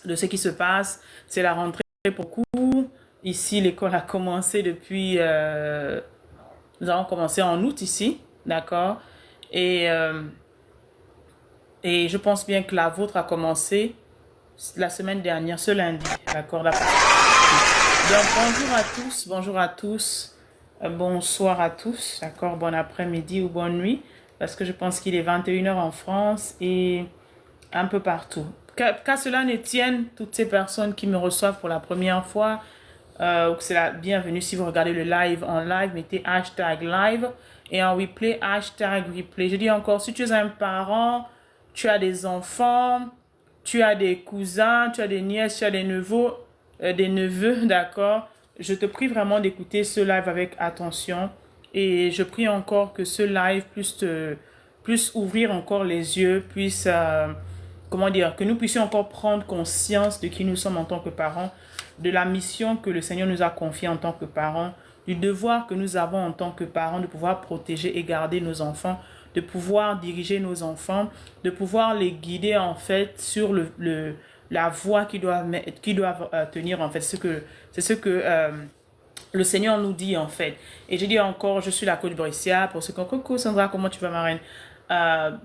de ce qui se passe. C'est la rentrée pour beaucoup. Ici, l'école a commencé depuis... nous avons commencé en août ici, d'accord? Et, euh, et je pense bien que la vôtre a commencé la semaine dernière, ce lundi, d'accord? Donc, bonjour à tous, bonsoir à tous, d'accord? Bon après-midi ou bonne nuit, parce que je pense qu'il est 21 heures en France et un peu partout. Qu'à cela ne tienne, toutes ces personnes qui me reçoivent pour la première fois, c'est la bienvenue. Si vous regardez le live en live, mettez hashtag live et en replay, hashtag replay. Je dis encore, si tu es un parent, tu as des enfants, tu as des cousins, tu as des nièces, tu as des neveux, d'accord? Je te prie vraiment d'écouter ce live avec attention et je prie encore que ce live puisse ouvrir encore les yeux, puisse, comment dire, que nous puissions encore prendre conscience de qui nous sommes en tant que parents, de la mission que le Seigneur nous a confiée en tant que parents, du devoir que nous avons en tant que parents de pouvoir protéger et garder nos enfants, de pouvoir diriger nos enfants, de pouvoir les guider en fait sur la voie qu'ils doivent tenir en fait. C'est ce que le Seigneur nous dit en fait. Et je dis encore, je suis la coach Bricia. Pour ceux qui ont coucou Sandra, comment tu vas ma reine?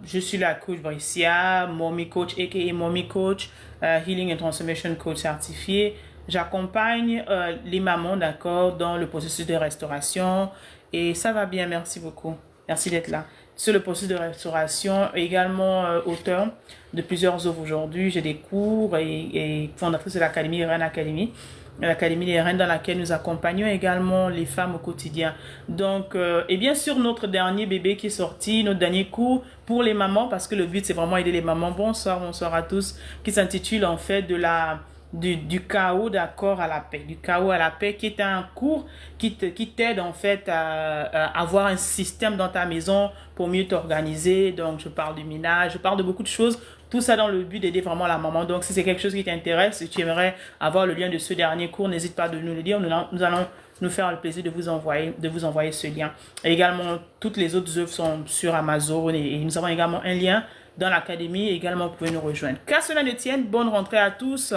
Je suis la coach Bricia, Mommy Coach, aka Mommy Coach, Healing and Transformation Coach certifié. J'accompagne les mamans, d'accord, dans le processus de restauration. Et ça va bien, merci beaucoup. Merci d'être là. Sur le processus de restauration, également auteur de plusieurs œuvres aujourd'hui. J'ai des cours et fondatrice de l'Académie Reine Academy, l'Académie des Reines dans laquelle nous accompagnons également les femmes au quotidien. Donc, et bien sûr, notre dernier bébé qui est sorti, notre dernier cours pour les mamans, parce que le but, c'est vraiment aider les mamans. Bonsoir, bonsoir à tous, qui s'intitule en fait du chaos d'accord à la paix, du chaos à la paix, qui est un cours qui t'aide en fait à avoir un système dans ta maison pour mieux t'organiser. Donc je parle du ménage, je parle de beaucoup de choses, tout ça dans le but d'aider vraiment la maman. Donc si c'est quelque chose qui t'intéresse, si tu aimerais avoir le lien de ce dernier cours, n'hésite pas de nous le dire, nous allons nous faire le plaisir de vous envoyer ce lien. Et également, toutes les autres œuvres sont sur Amazon et nous avons également un lien dans l'académie. Également, vous pouvez nous rejoindre. Qu'à cela ne tienne, bonne rentrée à tous.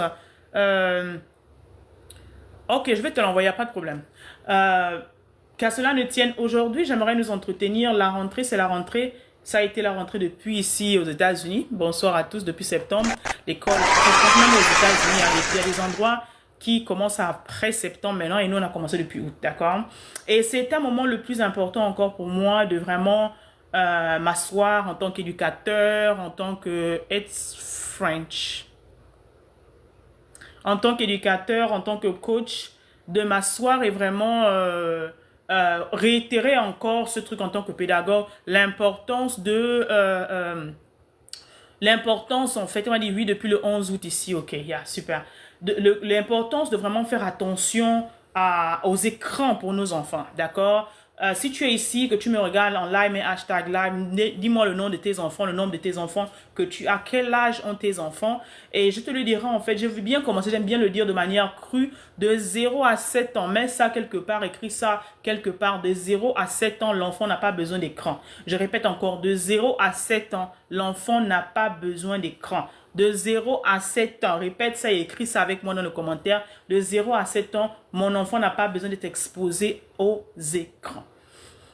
Ok, je vais te l'envoyer, pas de problème. Qu'à cela ne tienne, aujourd'hui, j'aimerais nous entretenir. La rentrée, c'est la rentrée. Ça a été la rentrée depuis ici aux États-Unis. Bonsoir à tous, depuis septembre. L'école, même aux États-Unis, il y a des endroits qui commencent après septembre maintenant et nous, on a commencé depuis août, d'accord? Et c'est un moment le plus important encore pour moi de vraiment m'asseoir en tant qu'éducateur, en tant que... It's French. En tant qu'éducateur, en tant que coach, de m'asseoir et vraiment réitérer encore ce truc en tant que pédagogue, l'importance en fait, on m'a dit oui depuis le 11 août ici, ok, yeah, super. L'importance de vraiment faire attention aux écrans pour nos enfants, d'accord? Si tu es ici, que tu me regardes en live, mais hashtag live, dis-moi le nom de tes enfants, le nombre de tes enfants que tu as, quel âge ont tes enfants. Et je te le dirai en fait, je veux bien commencer, j'aime bien le dire de manière crue, de 0 à 7 ans. Mets ça quelque part, écris ça quelque part. De 0 à 7 ans, l'enfant n'a pas besoin d'écran. Je répète encore, de 0 à 7 ans, l'enfant n'a pas besoin d'écran. De 0 à 7 ans, répète ça et écris ça avec moi dans le commentaire. De 0 à 7 ans, mon enfant n'a pas besoin d'être exposé aux écrans.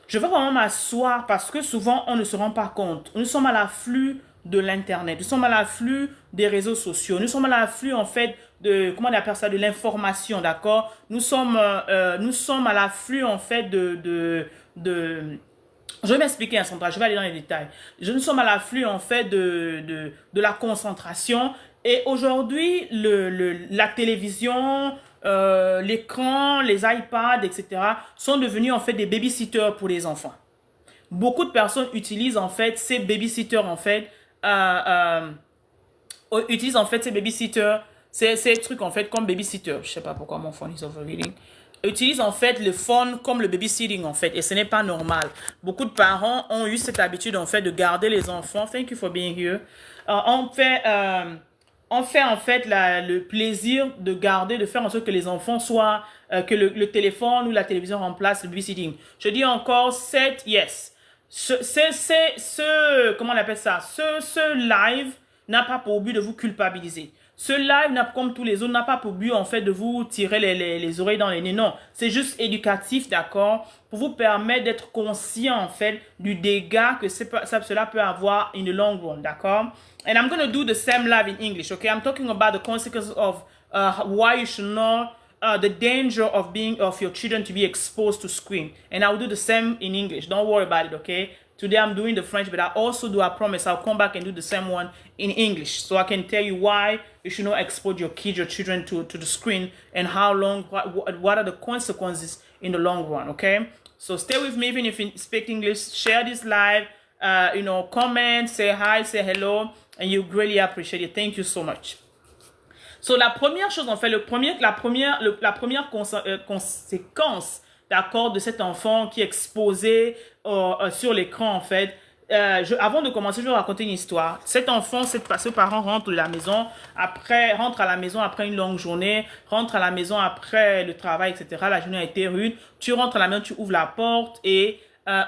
Je veux vraiment m'asseoir parce que souvent, on ne se rend pas compte. Nous sommes à l'afflux de l'Internet. Nous sommes à l'afflux des réseaux sociaux. Nous sommes à l'afflux, en fait, comment on appelle ça, de l'information, d'accord? Nous sommes à l'afflux, en fait, je vais m'expliquer un central, je vais aller dans les détails. Nous sommes à l'afflux, en fait, de la concentration. Et aujourd'hui, la télévision, l'écran, les iPads, etc. sont devenus, en fait, des babysitters pour les enfants. Beaucoup de personnes utilisent, en fait, ces babysitters, en fait, utilisent, en fait, ces babysitters, ces trucs, en fait, comme babysitter. Je sais pas pourquoi mon phone is overheating. Utilisent en fait le phone comme le babysitting en fait et ce n'est pas normal. Beaucoup de parents ont eu cette habitude en fait de garder les enfants. Thank you for being here. On fait en fait le plaisir de garder, de faire en sorte que les enfants soient, que le téléphone ou la télévision remplace le babysitting. Je dis encore, yes. Comment on appelle ça? Ce live n'a pas pour but de vous culpabiliser. Ce live, comme tous les autres, n'a pas pour but, en fait, de vous tirer les oreilles dans les nez. Non, c'est juste éducatif, d'accord, pour vous permettre d'être conscient, en fait, du dégât que cela peut avoir in the long run, d'accord? And I'm going to do the same live in English, okay? I'm talking about the consequences of why you should not, the danger of your children to be exposed to screen. And I'll do the same in English. Don't worry about it, okay? Today I'm doing the French, but I promise, I'll come back and do the same one in English. So I can tell you why you should not expose your children to the screen and how long, what are the consequences in the long run, okay? So stay with me, even if you speak English, share this live, comment, say hi, say hello, and you really appreciate it. Thank you so much. So la première chose, en fait, la première conséquence, d'accord, de cet enfant qui est exposé sur l'écran, en fait. Avant de commencer, je vais raconter une histoire. Cet enfant, ce parent rentre à la maison après une longue journée, rentre à la maison après le travail, etc. La journée a été rude. Tu rentres à la maison, tu ouvres la porte et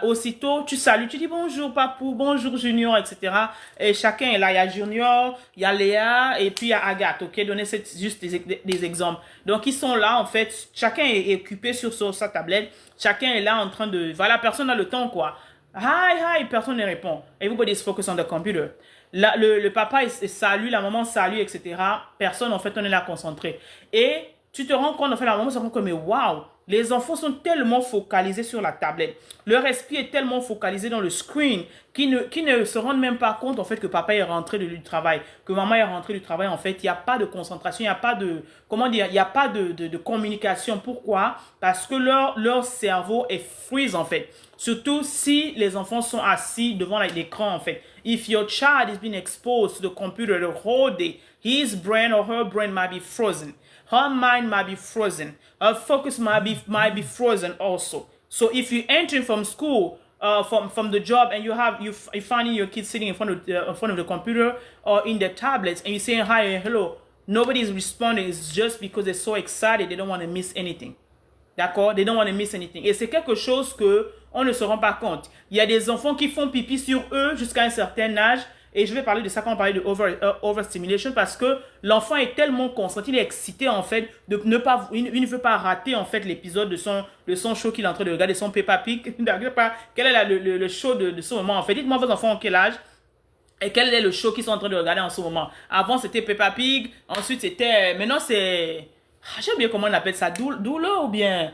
aussitôt, tu salues, tu dis bonjour papou, bonjour Junior, etc. Et chacun est là. Il y a Junior, il y a Léa et puis il y a Agathe, ok? Donnez juste des exemples. Donc, ils sont là, en fait. Chacun est occupé sur sa tablette. Chacun est là en train de... Voilà, personne n'a le temps, quoi. Hi, personne ne répond. Everybody's focused on the computer. Le papa il salue, la maman salue, etc. Personne, en fait, on est là concentré. Et tu te rends compte, en fait, la maman se rend compte, mais waouh! Les enfants sont tellement focalisés sur la tablette. Leur esprit est tellement focalisé dans le screen qu'ils ne se rendent même pas compte en fait que papa est rentré du travail, que maman est rentrée du travail. En fait, il n'y a pas de concentration, il n'y a pas de, comment dire, il n'y a pas de communication. Pourquoi? Parce que leur cerveau est freeze en fait. Surtout si les enfants sont assis devant l'écran en fait. If your child is being exposed to the computer the whole day, his brain or her brain might be frozen. Her mind might be frozen. Her focus might be frozen also. So if you enter from school, from the job, and you finding your kids sitting in front of the computer or in their tablets, and you saying hi and hello, nobody is responding. It's just because they're so excited, they don't want to miss anything. D'accord? They don't want to miss anything. Et c'est quelque chose que on ne se rend pas compte. Il y a des enfants qui font pipi sur eux jusqu'à un certain âge. Et je vais parler de ça quand on parle de overstimulation parce que l'enfant est tellement concentré, il est excité en fait, il ne veut pas rater en fait l'épisode de son show qu'il est en train de regarder, son Peppa Pig. Quel est le show de ce moment en fait? Dites-moi vos enfants ont quel âge et quel est le show qu'ils sont en train de regarder en ce moment. Avant c'était Peppa Pig, ensuite c'était, maintenant c'est, je sais bien comment on appelle ça, douleur ou bien...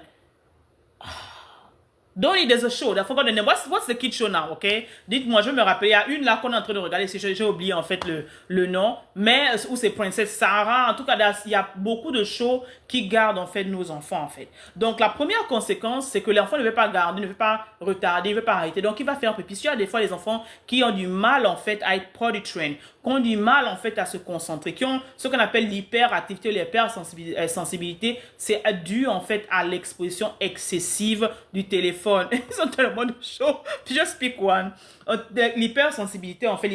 Donnie, there's a show. I forgot the name. What's the kid show now, okay? Dites-moi, je vais me rappeler. Il y a une là qu'on est en train de regarder. J'ai oublié en fait le nom. Mais, où c'est Princess Sarah. En tout cas, il y a beaucoup de shows qui gardent en fait nos enfants en fait. Donc, la première conséquence, c'est que l'enfant ne veut pas garder, ne veut pas retarder, ne veut pas arrêter. Donc, il va faire pipi. Il y a des fois des enfants qui ont du mal en fait à être potty trained, qui ont du mal en fait à se concentrer, qui ont ce qu'on appelle l'hyperactivité ou l'hypersensibilité. C'est dû en fait à l'exposition excessive du téléphone. Ils ont tellement de choses. Just pick one. L'hypersensibilité, en fait,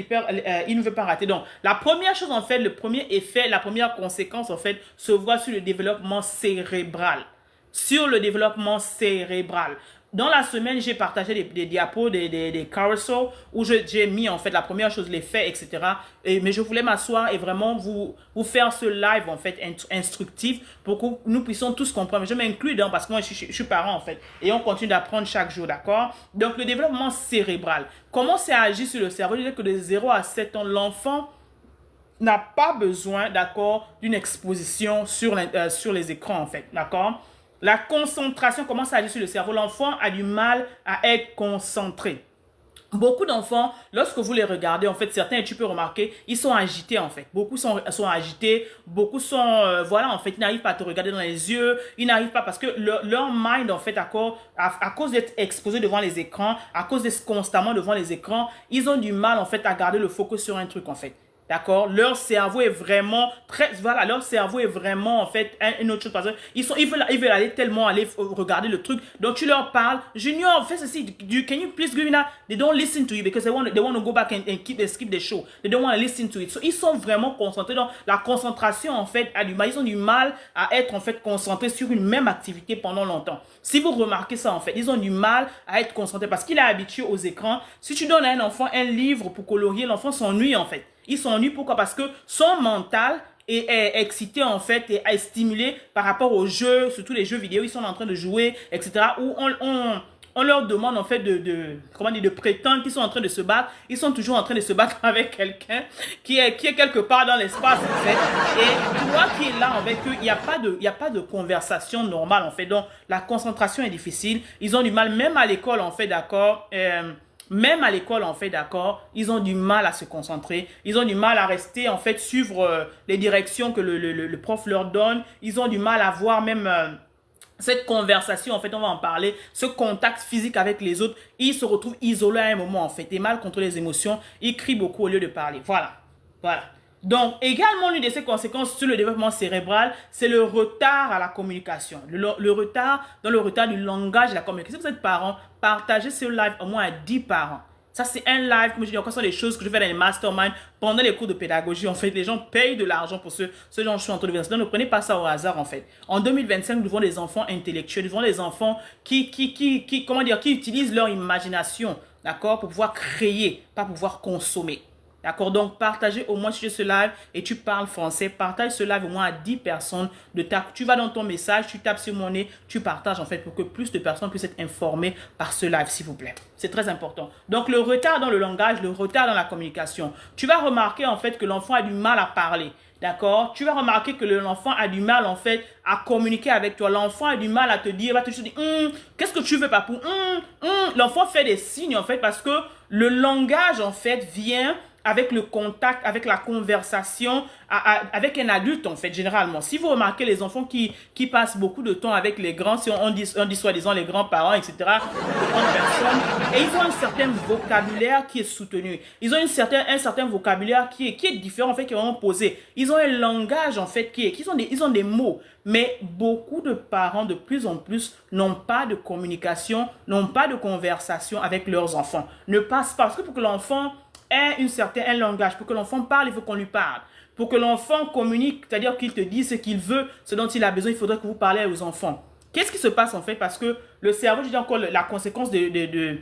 il ne veut pas rater. Donc, la première chose, en fait, le premier effet, la première conséquence, en fait, se voit sur le développement cérébral. Sur le développement cérébral. Dans la semaine, j'ai partagé des diapos, des carousels où j'ai mis en fait la première chose, les faits, etc. Mais je voulais m'asseoir et vraiment vous faire ce live en fait instructif pour que nous puissions tous comprendre. Je m'inclus dedans parce que moi je suis parent en fait et on continue d'apprendre chaque jour, d'accord? Donc le développement cérébral. Comment ça agit sur le cerveau? Je dis que de 0 à 7 ans, l'enfant n'a pas besoin, d'accord, d'une exposition sur les écrans en fait, d'accord? La concentration commence à agir sur le cerveau. L'enfant a du mal à être concentré. Beaucoup d'enfants, lorsque vous les regardez, en fait, certains, tu peux remarquer, ils sont agités, en fait. Beaucoup sont agités, beaucoup sont, voilà, en fait, ils n'arrivent pas à te regarder dans les yeux, ils n'arrivent pas parce que leur mind, en fait, à cause d'être exposé devant les écrans, à cause d'être constamment devant les écrans, ils ont du mal, en fait, à garder le focus sur un truc, en fait. D'accord? Leur cerveau est vraiment leur cerveau est vraiment en fait une autre chose parce qu'ils veulent aller tellement aller regarder le truc. Donc tu leur parles, Junior, fais ceci. Can you please give me that? They don't listen to you because they want to go back and skip the show. They don't want to listen to it. So ils sont vraiment concentrés. Donc la concentration en fait a du mal. Ils ont du mal à être en fait concentrés sur une même activité pendant longtemps. Si vous remarquez ça en fait, ils ont du mal à être concentrés parce qu'il est habitué aux écrans. Si tu donnes à un enfant un livre pour colorier, l'enfant s'ennuie en fait. Il s'ennuie, pourquoi? Parce que son mental est excité en fait et est stimulé par rapport aux jeux, surtout les jeux vidéo, ils sont en train de jouer, etc. Où on leur demande en fait comment dire, de prétendre qu'ils sont en train de se battre. Ils sont toujours en train de se battre avec quelqu'un qui est quelque part dans l'espace en fait. Et toi qui es là avec eux, il n'y a pas de conversation normale en fait. Donc la concentration est difficile. Ils ont du mal, même à l'école en fait, d'accord. Même à l'école, en fait, d'accord, ils ont du mal à se concentrer. Ils ont du mal à rester, en fait, suivre les directions que le prof leur donne. Ils ont du mal à voir même cette conversation, en fait, on va en parler, ce contact physique avec les autres. Ils se retrouvent isolés à un moment, en fait, et mal contre les émotions. Ils crient beaucoup au lieu de parler. Voilà. Voilà. Donc, également, l'une de ces conséquences sur le développement cérébral, c'est le retard à la communication. Le retard dans le retard du langage et de la communication. Si vous êtes parent, partagez ce live au moins à 10 parents. Ça, c'est un live, comme je dis encore, ce sont des choses que je fais dans les masterminds pendant les cours de pédagogie. En fait, les gens payent de l'argent pour ce dont je suis en train de dire. Donc, ne prenez pas ça au hasard, en fait. En 2025, nous devons des enfants intellectuels, nous devons des enfants qui utilisent leur imagination, d'accord, pour pouvoir créer, pas pour pouvoir consommer. D'accord, donc partagez au moins sur ce live et tu parles français, partage ce live au moins à 10 personnes. Tu vas dans ton message, tu tapes sur mon nez, tu partages en fait pour que plus de personnes puissent être informées par ce live, s'il vous plaît. C'est très important. Donc le retard dans le langage, le retard dans la communication. Tu vas remarquer en fait que l'enfant a du mal à parler. D'accord? Tu vas remarquer que l'enfant a du mal, en fait, à communiquer avec toi. L'enfant a du mal à te dire, va te dire, qu'est-ce que tu veux, papou? L'enfant fait des signes, en fait, parce que le langage, en fait, vient avec le contact, avec la conversation, avec un adulte, en fait, généralement. Si vous remarquez les enfants qui passent beaucoup de temps avec les grands, si on dit soi-disant les grands-parents, etc., les grandes personnes, et ils ont un certain vocabulaire qui est soutenu. Ils ont un certain vocabulaire qui est différent, en fait, qui est vraiment posé. Ils ont un langage, en fait, ils ont des mots. Mais beaucoup de parents, de plus en plus, n'ont pas de communication, n'ont pas de conversation avec leurs enfants. Ne passent pas. Parce que pour que l'enfant ait un langage, pour que l'enfant parle, il faut qu'on lui parle. Pour que l'enfant communique, c'est-à-dire qu'il te dise ce qu'il veut, ce dont il a besoin, il faudrait que vous parlez aux enfants. Qu'est-ce qui se passe en fait? Parce que le cerveau, je dis encore, la conséquence de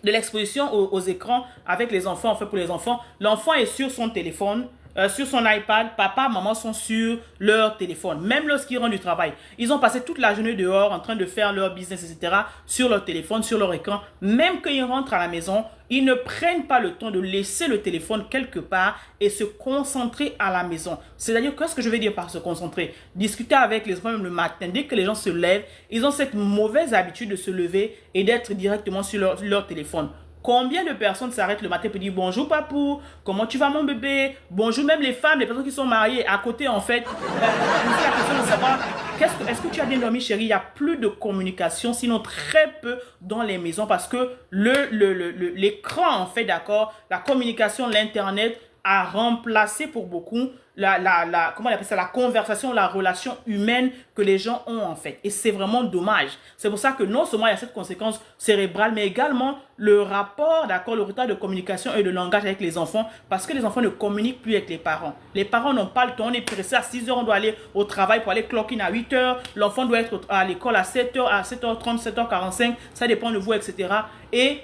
l'exposition aux écrans avec les enfants, en fait pour les enfants, l'enfant est sur son téléphone, sur son iPad, papa, maman sont sur leur téléphone. Même lorsqu'ils rentrent du travail, ils ont passé toute la journée dehors en train de faire leur business, etc. sur leur téléphone, sur leur écran. Même quand ils rentrent à la maison, ils ne prennent pas le temps de laisser le téléphone quelque part et se concentrer à la maison. C'est-à-dire, qu'est-ce que je veux dire par se concentrer? Discuter avec les enfants même le matin. Dès que les gens se lèvent, ils ont cette mauvaise habitude de se lever et d'être directement sur leur téléphone. Combien de personnes s'arrêtent le matin pour dire bonjour papou, comment tu vas mon bébé, bonjour, même les femmes, les personnes qui sont mariées à côté en fait. C'est la question de savoir, est-ce que tu as bien dormi chérie? Il n'y a plus de communication, sinon très peu dans les maisons parce que l'écran en fait, d'accord, la communication, l'internet a remplacé pour beaucoup comment on appelle ça, la conversation, la relation humaine que les gens ont en fait. Et c'est vraiment dommage. C'est pour ça que non seulement il y a cette conséquence cérébrale, mais également le rapport, d'accord, le retard de communication et de langage avec les enfants, parce que les enfants ne communiquent plus avec les parents. Les parents n'ont pas le temps, on est pressé à 6 heures, on doit aller au travail pour aller clock in à 8 heures, l'enfant doit être à l'école à 7 heures, à 7h30, 7h45, ça dépend de vous, etc. Et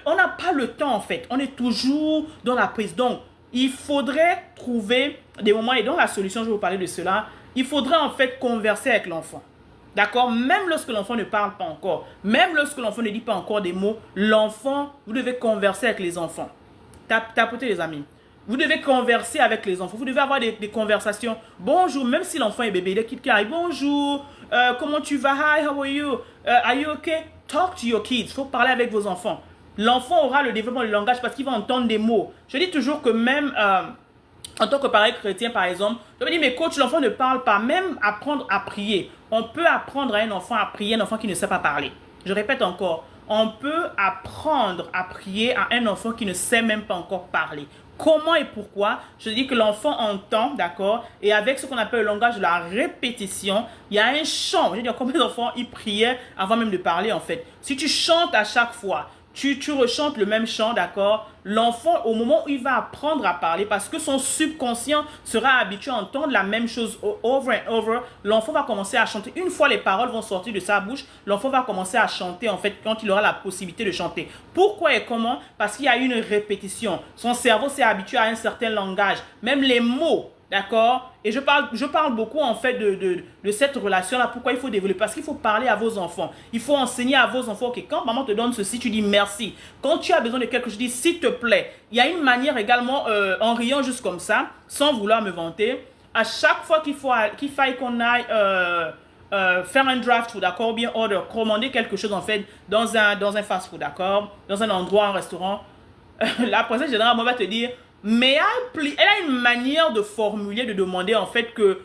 on n'a pas le temps en fait, on est toujours dans la prise. Donc, il faudrait trouver des moments, et dans la solution, je vais vous parler de cela, il faudrait en fait converser avec l'enfant. D'accord? Même lorsque l'enfant ne parle pas encore, même lorsque l'enfant ne dit pas encore des mots, l'enfant, vous devez converser avec les enfants. Tapotez les amis. Vous devez converser avec les enfants. Vous devez avoir des conversations. Bonjour, même si l'enfant est bébé, il est qui arrive. Bonjour, comment tu vas? Hi, how are you? Are you okay? Talk to your kids. Il faut parler avec vos enfants. L'enfant aura le développement du langage parce qu'il va entendre des mots. Je dis toujours que même en tant que parent chrétien, par exemple, je me dis, mais coach, l'enfant ne parle pas. Même apprendre à prier. On peut apprendre à un enfant à prier, un enfant qui ne sait pas parler. Je répète encore, on peut apprendre à prier à un enfant qui ne sait même pas encore parler. Comment et pourquoi? Je dis que l'enfant entend, d'accord? Et avec ce qu'on appelle le langage de la répétition, il y a un chant. Je veux dire, combien d'enfants ils priaient avant même de parler, en fait. Si tu chantes à chaque fois, tu rechantes le même chant, d'accord? L'enfant, au moment où il va apprendre à parler, parce que son subconscient sera habitué à entendre la même chose over and over, l'enfant va commencer à chanter. Une fois les paroles vont sortir de sa bouche, l'enfant va commencer à chanter, en fait, quand il aura la possibilité de chanter. Pourquoi et comment? Parce qu'il y a une répétition. Son cerveau s'est habitué à un certain langage. Même les mots D'accord? Et je parle beaucoup en fait de cette relation-là. Pourquoi il faut développer? Parce qu'il faut parler à vos enfants. Il faut enseigner à vos enfants que quand maman te donne ceci, tu dis merci. Quand tu as besoin de quelque chose, tu dis s'il te plaît. Il y a une manière également, en riant juste comme ça, sans vouloir me vanter, à chaque fois qu'il faille qu'on aille faire un draft food, d'accord, bien order, commander quelque chose en fait dans un fast food, d'accord, dans un endroit, un restaurant, la princesse générale va te dire, mais elle a une manière de formuler, de demander en fait que,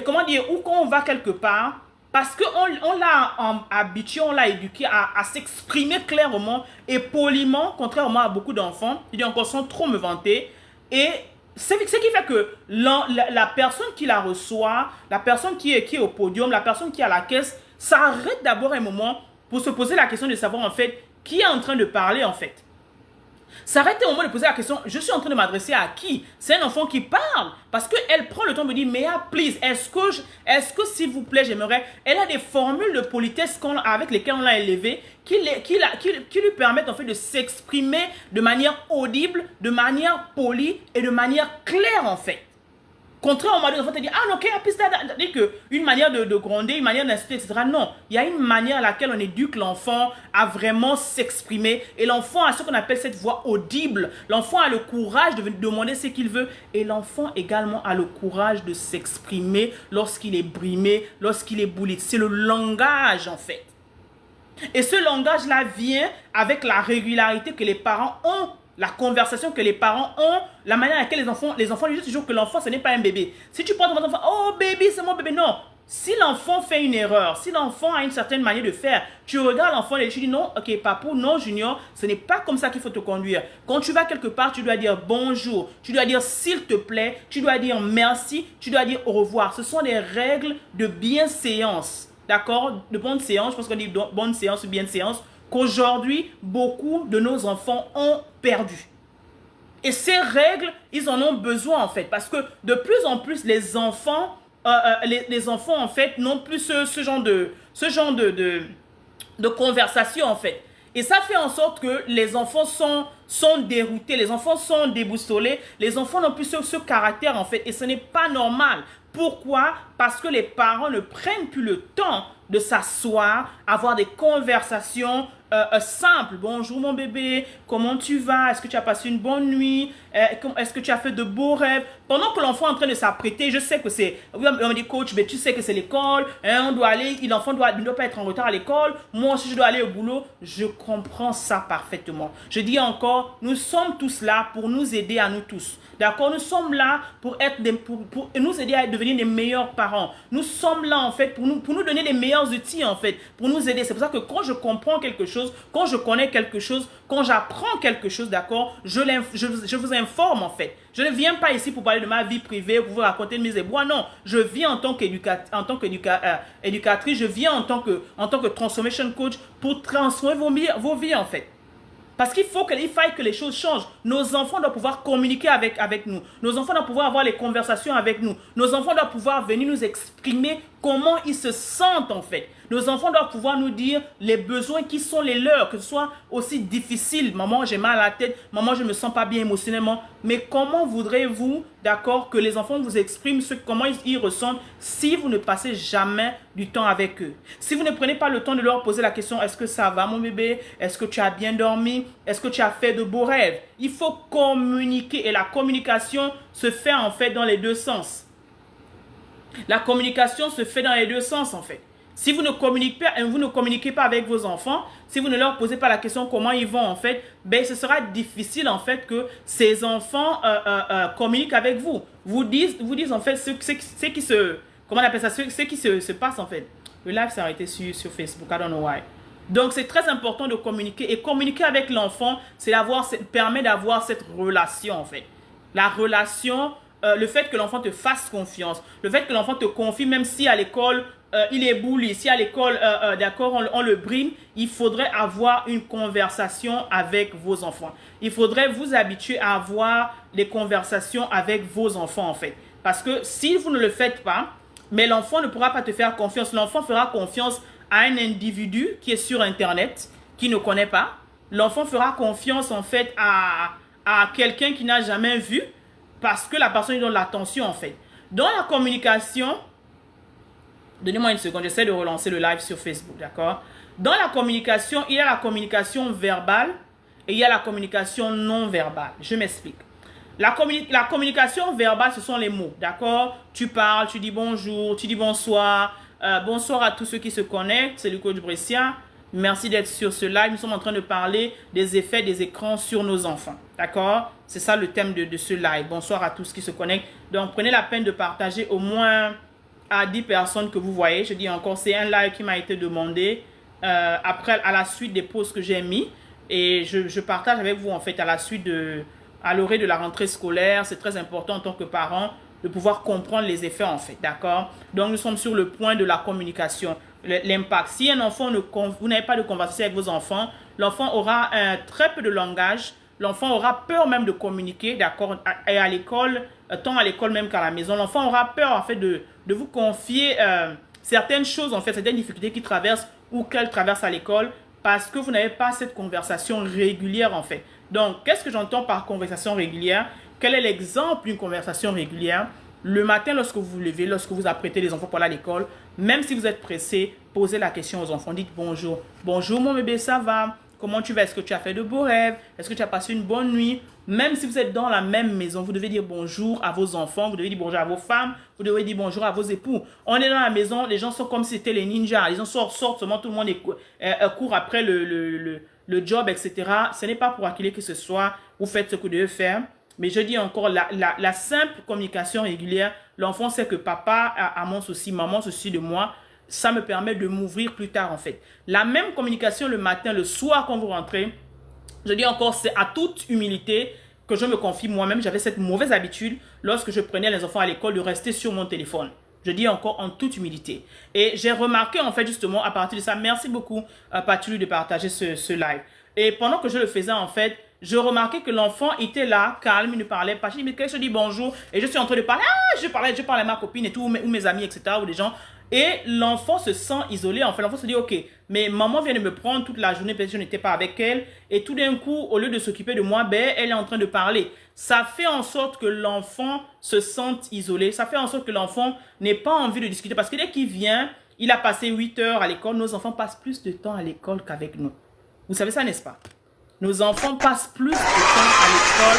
comment dire, ou quand on va quelque part, parce qu'on l'a habitué, on l'a éduqué à s'exprimer clairement et poliment, contrairement à beaucoup d'enfants, ils disent encore sans trop me vanter, et ce qui fait que la personne qui la reçoit, la personne qui est au podium, la personne qui est à la caisse, s'arrête d'abord un moment pour se poser la question de savoir en fait qui est en train de parler en fait. S'arrêter au moment de poser la question, je suis en train de m'adresser à qui? C'est un enfant qui parle. Parce qu'elle prend le temps de me dire, mais please, est-ce que s'il vous plaît, j'aimerais... Elle a des formules de politesse avec lesquelles on l'a élevée qui lui permettent en fait de s'exprimer de manière audible, de manière polie et de manière claire en fait. Contrairement à des enfants te disent, ah non, c'est-à-dire qu'une manière de gronder, une manière d'insulter, etc. Non, il y a une manière à laquelle on éduque l'enfant à vraiment s'exprimer. Et l'enfant a ce qu'on appelle cette voix audible. L'enfant a le courage de demander ce qu'il veut. Et l'enfant également a le courage de s'exprimer lorsqu'il est brimé, lorsqu'il est bully. C'est le langage en fait. Et ce langage-là vient avec la régularité que les parents ont, la conversation que les parents ont, la manière à laquelle les enfants lui disent toujours que l'enfant, ce n'est pas un bébé. Si tu prends ton enfant, oh bébé, c'est mon bébé, non. Si l'enfant fait une erreur, si l'enfant a une certaine manière de faire, tu regardes l'enfant et tu dis non, ok, papou, non, junior, ce n'est pas comme ça qu'il faut te conduire. Quand tu vas quelque part, tu dois dire bonjour, tu dois dire s'il te plaît, tu dois dire merci, tu dois dire au revoir. Ce sont des règles de bienséance. D'accord? De bonne séance, je pense qu'on dit bonne séance ou bien séance, qu'aujourd'hui, beaucoup de nos enfants ont perdu. Et ces règles, ils en ont besoin en fait, parce que de plus en plus, les enfants en fait, n'ont plus ce genre de conversation en fait. Et ça fait en sorte que les enfants sont déroutés, les enfants sont déboussolés, les enfants n'ont plus ce caractère en fait, et ce n'est pas normal. Pourquoi? Parce que les parents ne prennent plus le temps de s'asseoir, avoir des conversations simples. Bonjour mon bébé, comment tu vas? Est-ce que tu as passé une bonne nuit? Est-ce que tu as fait de beaux rêves? Pendant que l'enfant est en train de s'apprêter, je sais que c'est... On me dit, coach, mais tu sais que c'est l'école, hein, on doit aller, l'enfant ne doit pas être en retard à l'école. Moi aussi, je dois aller au boulot. Je comprends ça parfaitement. Je dis encore, nous sommes tous là pour nous aider à nous tous. D'accord? Nous sommes là pour nous aider à devenir des meilleurs parents. Nous sommes là, en fait, pour nous donner les meilleurs outils, en fait, pour nous aider. C'est pour ça que quand je comprends quelque chose, quand je connais quelque chose, quand j'apprends quelque chose, d'accord, je vous informe, en fait. Je ne viens pas ici pour parler de ma vie privée, pour vous raconter de mes ébrouilles. Non, je viens en tant qu'éducatrice, je viens en tant que transformation coach pour transformer vos vies, en fait. Parce qu'il faille que les choses changent. Nos enfants doivent pouvoir communiquer avec nous. Nos enfants doivent pouvoir avoir les conversations avec nous. Nos enfants doivent pouvoir venir nous exprimer comment ils se sentent en fait. Nos enfants doivent pouvoir nous dire les besoins qui sont les leurs, que ce soit aussi difficile. Maman, j'ai mal à la tête. Maman, je ne me sens pas bien émotionnellement. Mais comment voudrez-vous, d'accord, que les enfants vous expriment comment ils ressentent si vous ne passez jamais du temps avec eux? Si vous ne prenez pas le temps de leur poser la question, est-ce que ça va mon bébé? Est-ce que tu as bien dormi? Est-ce que tu as fait de beaux rêves? Il faut communiquer et la communication se fait en fait dans les deux sens. La communication se fait dans les deux sens en fait. Si vous ne communiquez pas avec vos enfants, si vous ne leur posez pas la question comment ils vont en fait, ben ce sera difficile en fait que ces enfants communiquent avec vous. Vous disent en fait ce qui se, comment on appelle ça, ce qui se passe en fait. Le live s'est arrêté sur Facebook, I don't know why. Donc c'est très important de communiquer et communiquer avec l'enfant, permet d'avoir cette relation en fait. La relation, le fait que l'enfant te fasse confiance, le fait que l'enfant te confie même si à l'école il est bully, si à l'école d'accord on le brime, il faudrait avoir une conversation avec vos enfants. Il faudrait vous habituer à avoir des conversations avec vos enfants en fait. Parce que si vous ne le faites pas, mais l'enfant ne pourra pas te faire confiance. L'enfant fera confiance à un individu qui est sur Internet, qui ne connaît pas. L'enfant fera confiance en fait à quelqu'un qu'il n'a jamais vu. parce que la personne lui donne l'attention en fait. Dans la communication, donnez-moi une seconde, j'essaie de relancer le live sur Facebook, d'accord? Dans la communication, il y a la communication verbale et il y a la communication non verbale. Je m'explique. La communication verbale, ce sont les mots, d'accord? Tu parles, tu dis bonjour, tu dis bonsoir. Bonsoir à tous ceux qui se connectent, c'est le coach Brescia. Merci d'être sur ce live. Nous sommes en train de parler des effets des écrans sur nos enfants, d'accord? C'est ça le thème de ce live. Bonsoir à tous qui se connectent. Donc, prenez la peine de partager au moins à 10 personnes que vous voyez. Je dis encore, c'est un live qui m'a été demandé après, à la suite des posts que j'ai mis. Et je partage avec vous, en fait, à l'orée de la rentrée scolaire. C'est très important en tant que parent de pouvoir comprendre les effets, en fait, d'accord? Donc, nous sommes sur le point de la communication, l'impact. Si un enfant, vous n'avez pas de conversation avec vos enfants, l'enfant aura très peu de langage. L'enfant aura peur même de communiquer, d'accord? Et à l'école, tant à l'école même qu'à la maison, l'enfant aura peur, en fait, de vous confier certaines choses, en fait, certaines difficultés qu'il traverse ou qu'elle traverse à l'école, parce que vous n'avez pas cette conversation régulière, en fait. Donc, qu'est-ce que j'entends par conversation régulière? Quel est l'exemple d'une conversation régulière? Le matin, lorsque vous vous levez, lorsque vous apprêtez les enfants pour aller à l'école, même si vous êtes pressé, posez la question aux enfants. Dites bonjour. Bonjour mon bébé, ça va? Comment tu vas? Est-ce que tu as fait de beaux rêves? Est-ce que tu as passé une bonne nuit? Même si vous êtes dans la même maison, vous devez dire bonjour à vos enfants, vous devez dire bonjour à vos femmes, vous devez dire bonjour à vos époux. On est dans la maison, les gens sont comme si c'était les ninjas. Les gens sortent seulement, tout le monde court après le job, etc. Ce n'est pas pour accueillir que ce soit. Vous faites ce que vous devez faire. Mais je dis encore, la simple communication régulière, l'enfant sait que papa a mon souci, maman soucie de moi. Ça me permet de m'ouvrir plus tard en fait. La même communication le matin, le soir quand vous rentrez, je dis encore, c'est à toute humilité que je me confie moi-même. J'avais cette mauvaise habitude lorsque je prenais les enfants à l'école de rester sur mon téléphone. Je dis encore en toute humilité. Et j'ai remarqué en fait justement à partir de ça, merci beaucoup Patulu de partager ce live. Et pendant que je le faisais en fait, je remarquais que l'enfant était là, calme, il ne parlait pas. Je dis, mais qu'est-ce que je dis bonjour? Et je suis en train de parler, je parlais à ma copine et tout, ou mes amis, etc., ou des gens. Et l'enfant se sent isolé. En fait, l'enfant se dit, ok, mais maman vient de me prendre toute la journée, peut-être que je n'étais pas avec elle. Et tout d'un coup, au lieu de s'occuper de moi, ben, elle est en train de parler. Ça fait en sorte que l'enfant se sente isolé. Ça fait en sorte que l'enfant n'ait pas envie de discuter. Parce que dès qu'il vient, il a passé 8 heures à l'école. Nos enfants passent plus de temps à l'école qu'avec nous. Vous savez ça, n'est-ce pas? Nos enfants passent plus de temps à l'école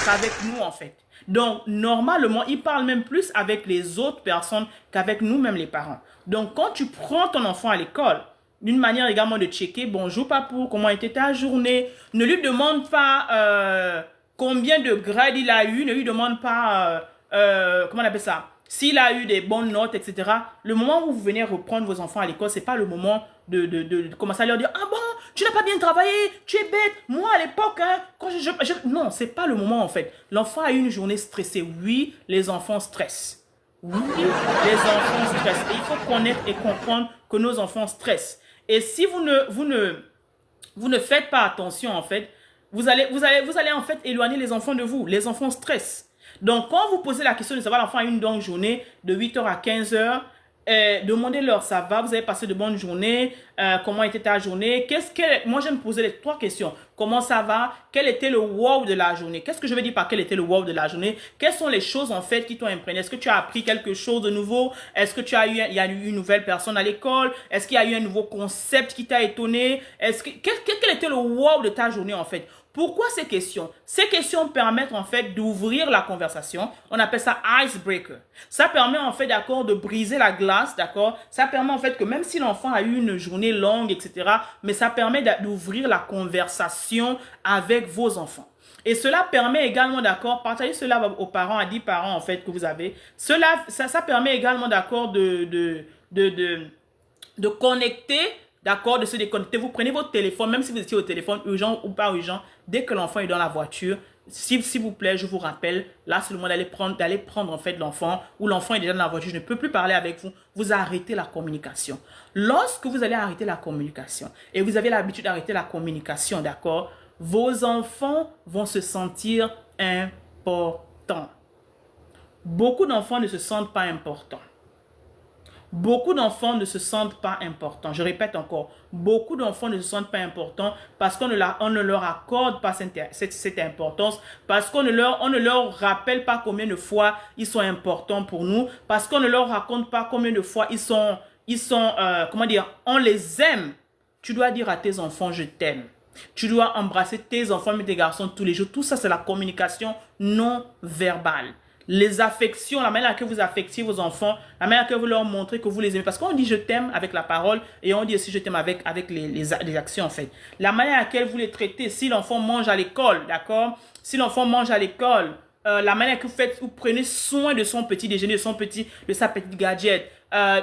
qu'avec nous, en fait. Donc, normalement, ils parlent même plus avec les autres personnes qu'avec nous-mêmes, les parents. Donc, quand tu prends ton enfant à l'école, d'une manière également de checker, bonjour papou, comment était ta journée? Ne lui demande pas combien de grades il a eu, ne lui demande pas, comment on appelle ça? S'il a eu des bonnes notes, etc. Le moment où vous venez reprendre vos enfants à l'école, ce n'est pas le moment de commencer à leur dire « Ah bon, tu n'as pas bien travaillé, tu es bête. Moi, à l'époque, hein, quand Non, ce n'est pas le moment, en fait. L'enfant a eu une journée stressée. Oui, les enfants stressent. Oui, les enfants stressent. Et il faut connaître et comprendre que nos enfants stressent. Et si vous ne faites pas attention, en fait, vous allez en fait éloigner les enfants de vous. Les enfants stressent. Donc, quand vous posez la question de savoir l'enfant a eu une longue journée de 8h à 15h, demandez-leur ça va, vous avez passé de bonnes journées, comment était ta journée, moi j'aime poser les 3 questions. Comment ça va? Quel était le wow de la journée? Qu'est-ce que je veux dire par quel était le wow de la journée? Quelles sont les choses en fait qui t'ont imprégné? Est-ce que tu as appris quelque chose de nouveau? Est-ce que il y a eu une nouvelle personne à l'école? Est-ce qu'il y a eu un nouveau concept qui t'a étonné? Quel était le wow de ta journée en fait? Pourquoi ces questions? Ces questions permettent en fait d'ouvrir la conversation. On appelle ça icebreaker. Ça permet en fait d'accord de briser la glace, d'accord? Ça permet en fait que même si l'enfant a eu une journée longue, etc., mais ça permet d'ouvrir la conversation avec vos enfants. Et cela permet également, d'accord, partagez cela aux parents, à 10 parents en fait que vous avez. Ça permet également, d'accord, de connecter, d'accord, de se déconnecter. Vous prenez votre téléphone, même si vous étiez au téléphone, urgent ou pas urgent, dès que l'enfant est dans la voiture, s'il vous plaît, je vous rappelle, là c'est le moment d'aller prendre en fait l'enfant, ou l'enfant est déjà dans la voiture, je ne peux plus parler avec vous, vous arrêtez la communication. Lorsque vous allez arrêter la communication, et vous avez l'habitude d'arrêter la communication, d'accord, vos enfants vont se sentir importants. Beaucoup d'enfants ne se sentent pas importants. Beaucoup d'enfants ne se sentent pas importants. Je répète encore, beaucoup d'enfants ne se sentent pas importants parce qu'on ne leur accorde pas cette importance, parce qu'on ne leur rappelle pas combien de fois ils sont importants pour nous, parce qu'on ne leur raconte pas combien de fois comment dire, on les aime. Tu dois dire à tes enfants, je t'aime. Tu dois embrasser tes enfants et tes garçons tous les jours. Tout ça, c'est la communication non verbale. Les affections, la manière à laquelle vous affectiez vos enfants, la manière à laquelle vous leur montrez que vous les aimez. Parce qu'on dit je t'aime avec la parole et on dit aussi je t'aime avec les actions en fait. La manière à laquelle vous les traitez, si l'enfant mange à l'école, d'accord? Si l'enfant mange à l'école, la manière que vous prenez soin de son petit déjeuner, de sa petite gadget.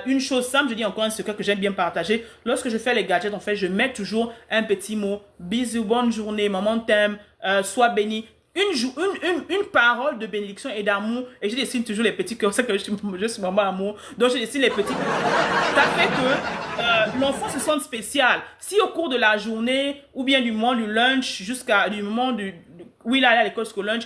Une chose simple, je dis encore un secret que j'aime bien partager. Lorsque je fais les gadgets, en fait, je mets toujours un petit mot. Bisous, bonne journée, maman t'aime, sois béni. Une parole de bénédiction et d'amour. Et je dessine toujours les petits cœurs. C'est que je suis maman amour. Donc, je dessine les petits cœurs. Ça fait que l'enfant se sente spécial. Si au cours de la journée, ou bien du moment du lunch, jusqu'à du moment où il allait à l'école jusqu'au lunch,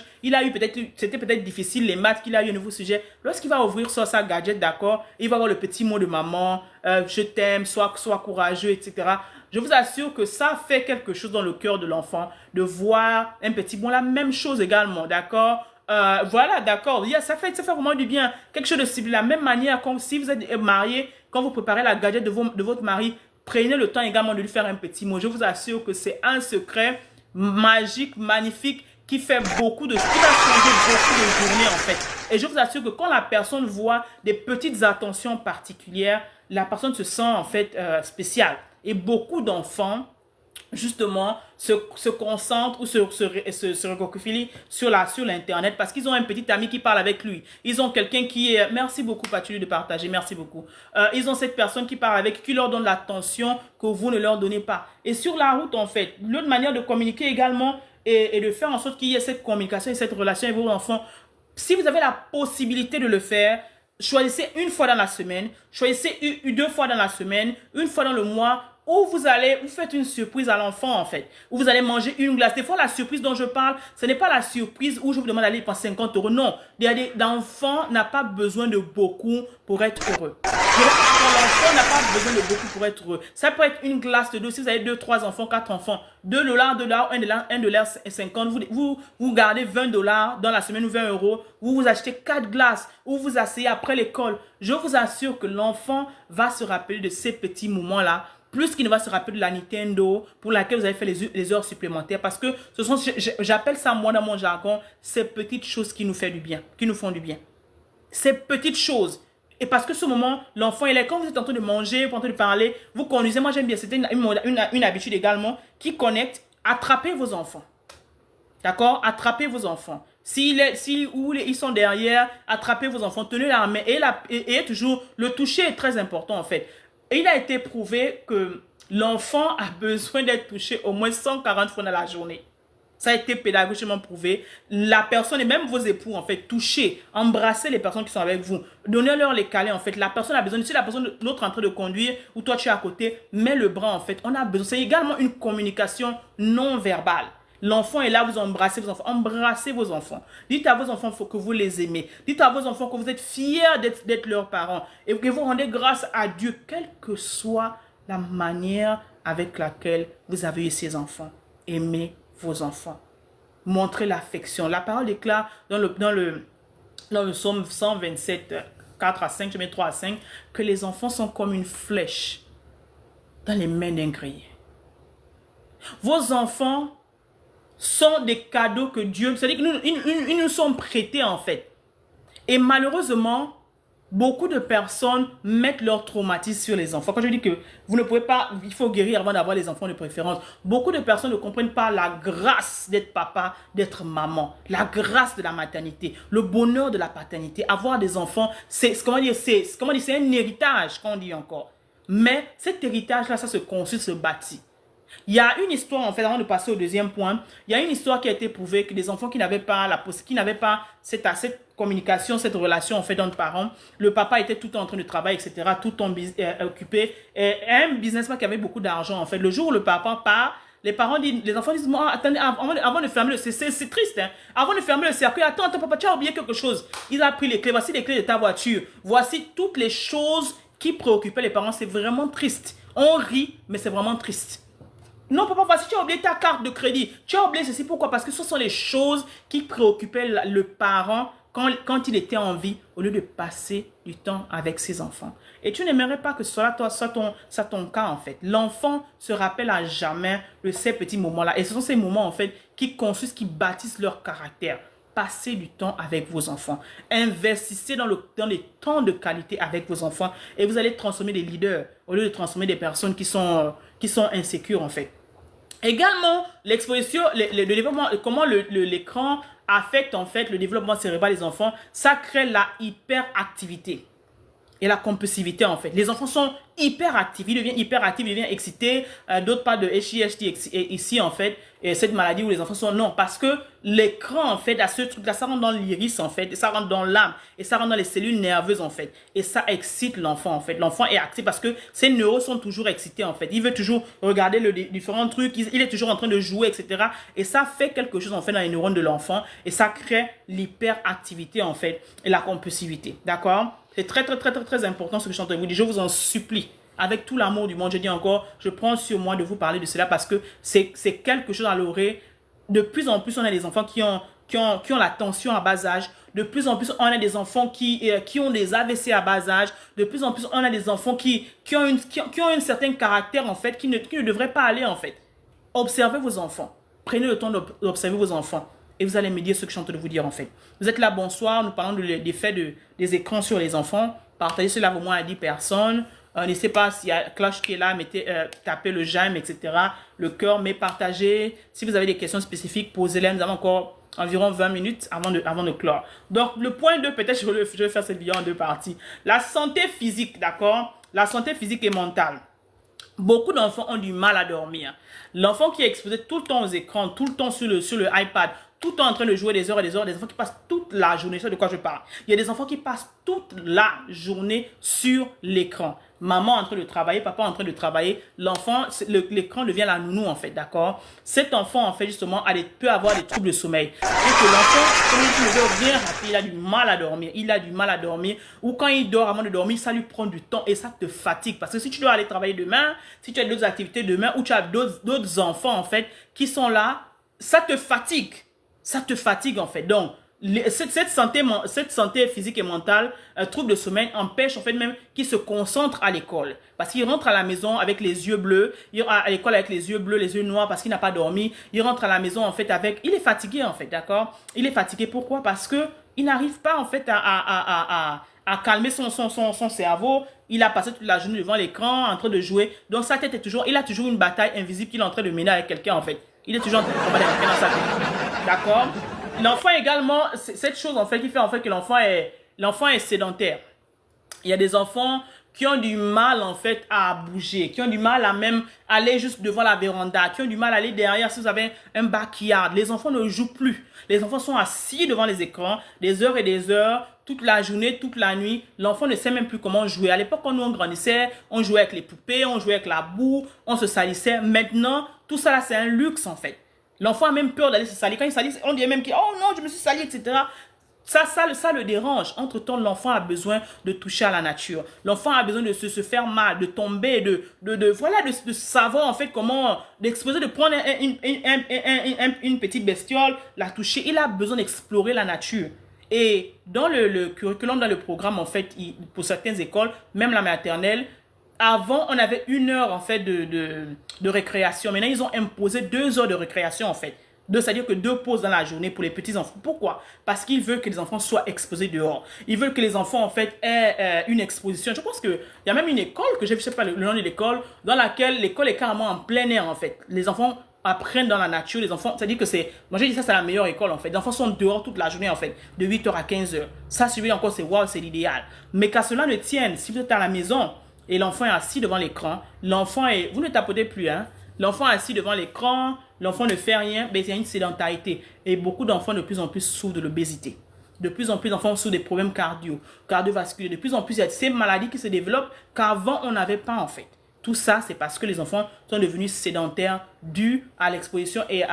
c'était peut-être difficile, les maths, qu'il a eu un nouveau sujet. Lorsqu'il va ouvrir sur sa gadget, d'accord, il va avoir le petit mot de maman, je t'aime, sois courageux, etc. Je vous assure que ça fait quelque chose dans le cœur de l'enfant, de voir un petit bon, la même chose également, d'accord. Voilà, d'accord, ça fait vraiment du bien, quelque chose de ciblé, de la même manière, comme si vous êtes marié, quand vous préparez la gadget de votre mari, prenez le temps également de lui faire un petit mot. Je vous assure que c'est un secret magique, magnifique, qui fait qui va changer beaucoup de journées en fait. Et je vous assure que quand la personne voit des petites attentions particulières, la personne se sent en fait spéciale. Et beaucoup d'enfants, justement, se concentrent ou se recroquevillent sur l'internet parce qu'ils ont un petit ami qui parle avec lui. Ils ont quelqu'un qui est... Merci beaucoup, Patchouli, de partager. Merci beaucoup. Ils ont cette personne qui parle avec, qui leur donne l'attention que vous ne leur donnez pas. Et sur la route, en fait, l'autre manière de communiquer également et de faire en sorte qu'il y ait cette communication et cette relation avec vos enfants, si vous avez la possibilité de le faire, choisissez une fois dans la semaine, choisissez 2 fois dans la semaine, une fois dans le mois, où vous faites une surprise à l'enfant en fait, où vous allez manger une glace. Des fois, la surprise dont je parle, ce n'est pas la surprise où je vous demande d'aller dépenser 50 €. Non, l'enfant n'a pas besoin de beaucoup pour être heureux. L'enfant n'a pas besoin de beaucoup pour être heureux. Ça peut être une glace de 2, si vous avez 2, 3 enfants, 4 enfants, $2, $1, vous gardez 20 $ dans la semaine ou 20 €, vous achetez 4 glaces, ou vous asseyez après l'école. Je vous assure que l'enfant va se rappeler de ces petits moments-là, plus qu'il ne va se rappeler de la Nintendo pour laquelle vous avez fait les heures supplémentaires. Parce que ce sont, j'appelle ça moi dans mon jargon, ces petites choses qui nous font du bien, Ces petites choses. Et parce que ce moment, l'enfant, quand vous êtes en train de manger, en train de parler, vous conduisez. Moi, j'aime bien, c'était une habitude également qui connecte. Attrapez vos enfants. D'accord? Attrapez vos enfants. Ils sont derrière, attrapez vos enfants, tenez la main. Et toujours, le toucher est très important en fait. Et il a été prouvé que l'enfant a besoin d'être touché au moins 140 fois dans la journée. Ça a été pédagogiquement prouvé. La personne et même vos époux, en fait, touchez, embrassez les personnes qui sont avec vous. Donnez-leur les câlins, en fait. La personne a besoin, si la personne, l'autre est en train de conduire, ou toi tu es à côté, mets le bras, en fait. On a besoin. C'est également une communication non verbale. L'enfant est là, vous embrassez vos enfants. Embrassez vos enfants. Dites à vos enfants que vous les aimez. Dites à vos enfants que vous êtes fiers d'être leurs parents. Et que vous rendez grâce à Dieu, quelle que soit la manière avec laquelle vous avez eu ces enfants. Aimez vos enfants. Montrez l'affection. La parole déclare dans le psaume 127, 4 à 5, je mets 3 à 5, que les enfants sont comme une flèche dans les mains d'un grillé. Vos enfants sont des cadeaux que Dieu... C'est-à-dire qu'ils nous sont prêtés en fait. Et malheureusement, beaucoup de personnes mettent leur traumatisme sur les enfants. Quand je dis que vous ne pouvez pas... Il faut guérir avant d'avoir les enfants de préférence. Beaucoup de personnes ne comprennent pas la grâce d'être papa, d'être maman. La grâce de la maternité. Le bonheur de la paternité. Avoir des enfants, c'est un héritage, qu'on dit encore. Mais cet héritage-là, ça se construit, se bâtit. Il y a une histoire, en fait, avant de passer au deuxième point, il y a une histoire qui a été prouvée que des enfants qui n'avaient pas cette communication, cette relation, en fait, entre parents, le papa était tout le temps en train de travailler, etc., tout le temps occupé, et un businessman qui avait beaucoup d'argent, en fait, le jour où le papa part, les enfants disent, oh, attendez, avant de fermer c'est triste, hein, avant de fermer le cercueil, attends, papa, tu as oublié quelque chose. Il a pris les clés, voici les clés de ta voiture, voici toutes les choses qui préoccupait les parents. C'est vraiment triste. On rit, mais c'est vraiment triste. Non, papa, si tu as oublié ta carte de crédit, tu as oublié ceci, pourquoi? Parce que ce sont les choses qui préoccupaient le parent quand il était en vie, au lieu de passer du temps avec ses enfants. Et tu n'aimerais pas que ce soit ton cas, en fait. L'enfant se rappelle à jamais de ces petits moments-là. Et ce sont ces moments, en fait, qui construisent, qui bâtissent leur caractère. Passez du temps avec vos enfants. Investissez dans les temps de qualité avec vos enfants et vous allez transformer des leaders au lieu de transformer des personnes qui sont insécures, en fait. Également, l'exposition, le développement, comment l'écran affecte en fait le développement cérébral des enfants, ça crée la hyperactivité et la compulsivité en fait. Les enfants sont hyperactifs, ils deviennent hyperactifs, ils deviennent excités. D'autres parlent de HIHD ici en fait, et cette maladie où les enfants sont non, parce que l'écran en fait, à ce truc là, ça rentre dans l'iris en fait, et ça rentre dans l'âme, et ça rentre dans les cellules nerveuses en fait, et ça excite l'enfant en fait. L'enfant est actif parce que ses neurones sont toujours excités en fait. Il veut toujours regarder les différents trucs, il est toujours en train de jouer, etc. Et ça fait quelque chose en fait dans les neurones de l'enfant, et ça crée l'hyperactivité en fait, et la compulsivité, d'accord? C'est très important ce que je suis en train de vous dire. Je vous en supplie, avec tout l'amour du monde, je dis encore, je prends sur moi de vous parler de cela parce que c'est quelque chose à l'oreille. De plus en plus, on a des enfants qui ont la tension à bas âge. De plus en plus, on a des enfants qui ont des AVC à bas âge. De plus en plus, on a des enfants qui ont un certain caractère, en fait, qui ne devraient pas aller, en fait. Observez vos enfants. Prenez le temps d'observer vos enfants. Et vous allez me dire ce que je suis en train de vous dire en fait. Vous êtes là, bonsoir, nous parlons des faits des écrans sur les enfants. Partagez cela au moins à 10 personnes. N'hésitez pas, s'il y a cloche qui est là, tapez le j'aime, etc. Le cœur, mais partagez. Si vous avez des questions spécifiques, posez-les. Nous avons encore environ 20 minutes avant de clore. Donc, le point 2, peut-être je vais faire cette vidéo en deux parties. La santé physique, d'accord? La santé physique et mentale. Beaucoup d'enfants ont du mal à dormir. L'enfant qui est exposé tout le temps aux écrans, tout le temps sur le iPad, tout le temps en train de jouer des heures et des heures, des enfants qui passent toute la journée, c'est de quoi je parle. Il y a des enfants qui passent toute la journée sur l'écran. Maman en train de travailler, papa en train de travailler, l'enfant, l'écran devient la nounou en fait, d'accord? Cet enfant en fait justement peut avoir des troubles de sommeil. Et que l'enfant, comme il ne veut rien rater, il a du mal à dormir, ou quand il dort avant de dormir, ça lui prend du temps et ça te fatigue. Parce que si tu dois aller travailler demain, si tu as d'autres activités demain, ou tu as d'autres enfants en fait qui sont là, ça te fatigue. Ça te fatigue en fait. Donc, cette santé physique et mentale, trouble de sommeil, empêche en fait même qu'il se concentre à l'école. Parce qu'il rentre à la maison avec les yeux bleus, à l'école avec les yeux bleus, les yeux noirs parce qu'il n'a pas dormi. Il rentre à la maison en fait avec... Il est fatigué en fait, d'accord? Il est fatigué, pourquoi? Parce que il n'arrive pas en fait à calmer son cerveau. Il a passé toute la journée devant l'écran en train de jouer. Donc sa tête est toujours... Il a toujours une bataille invisible qu'il est en train de mener avec quelqu'un en fait. Il est toujours en train de combattre avec quelqu'un dans sa tête. D'accord? L'enfant également, cette chose en fait qui fait en fait que l'enfant est sédentaire. Il y a des enfants qui ont du mal en fait à bouger, qui ont du mal à même aller juste devant la véranda, qui ont du mal à aller derrière si vous avez un backyard. Les enfants ne jouent plus. Les enfants sont assis devant les écrans des heures et des heures, toute la journée, toute la nuit. L'enfant ne sait même plus comment jouer. À l'époque, quand nous on grandissait, on jouait avec les poupées, on jouait avec la boue, on se salissait. Maintenant, tout ça là, c'est un luxe en fait. L'enfant a même peur d'aller se salir. Quand il salit, on dit même qu'il oh non, je me suis sali, etc. Ça le dérange. Entre-temps, l'enfant a besoin de toucher à la nature. L'enfant a besoin de se faire mal, de tomber, de savoir en fait comment, d'exposer, de prendre une petite bestiole, la toucher. Il a besoin d'explorer la nature. Et dans le curriculum, dans le programme, en fait, pour certaines écoles, même la maternelle, avant, on avait 1 heure en fait de récréation. Maintenant, ils ont imposé 2 heures de récréation en fait. C'est-à-dire que 2 pauses dans la journée pour les petits enfants. Pourquoi? Parce qu'ils veulent que les enfants soient exposés dehors. Ils veulent que les enfants en fait aient une exposition. Je pense qu'il y a même une école que je ne sais pas le nom de l'école, dans laquelle l'école est carrément en plein air en fait. Les enfants apprennent dans la nature. Les enfants, c'est-à-dire que c'est... Moi, j'ai dit ça, c'est la meilleure école en fait. Les enfants sont dehors toute la journée en fait, de 8 h à 15 h. Ça, celui encore, c'est wow, c'est l'idéal. Mais qu'à cela ne tienne, si vous êtes à la maison et l'enfant est assis devant l'écran, vous ne tapotez plus, hein. L'enfant est assis devant l'écran, l'enfant ne fait rien, mais il y a une sédentarité. Et beaucoup d'enfants de plus en plus souffrent de l'obésité. De plus en plus d'enfants souffrent des problèmes cardiovasculaires. De plus en plus, il y a ces maladies qui se développent qu'avant, on n'avait pas en fait. Tout ça, c'est parce que les enfants sont devenus sédentaires dû à l'exposition et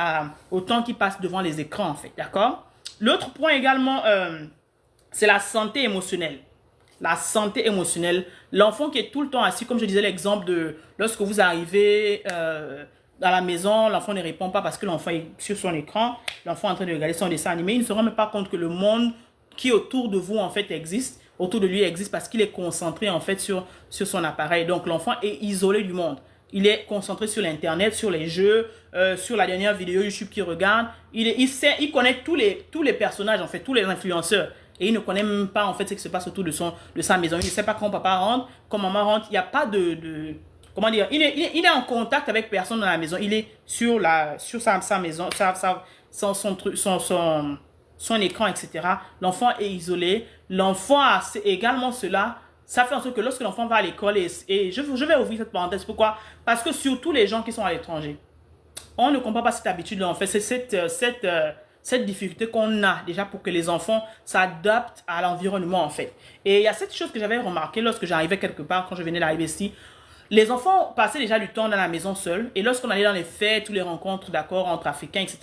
au temps qu'ils passent devant les écrans en fait. D'accord? L'autre point également, c'est la santé émotionnelle. la santé émotionnelle. L'enfant qui est tout le temps assis, comme je disais l'exemple de lorsque vous arrivez dans la maison, l'enfant ne répond pas parce que l'enfant est sur son écran, l'enfant est en train de regarder son dessin animé, il ne se rend même pas compte que le monde qui autour de vous en fait existe, autour de lui existe parce qu'il est concentré en fait sur son appareil. Donc l'enfant est isolé du monde. Il est concentré sur l'internet, sur les jeux, sur la dernière vidéo YouTube qu'il regarde. Il connaît tous les personnages en fait, tous les influenceurs. Et il ne connaît même pas en fait ce qui se passe autour de sa maison. Il ne sait pas quand papa rentre, quand maman rentre. Il n'y a pas comment dire, il est en contact avec personne dans la maison. Il est sur sa maison, son écran, etc. L'enfant est isolé. L'enfant a également cela. Ça fait en sorte que lorsque l'enfant va à l'école, et je vais ouvrir cette parenthèse. Pourquoi? Parce que surtout les gens qui sont à l'étranger, on ne comprend pas cette habitude-là. En fait, c'est cette difficulté qu'on a déjà pour que les enfants s'adaptent à l'environnement, en fait. Et il y a cette chose que j'avais remarqué lorsque j'arrivais quelque part, quand je venais d'arriver ici. Les enfants passaient déjà du temps dans la maison seuls. Et lorsqu'on allait dans les fêtes ou les rencontres, d'accord, entre Africains, etc.,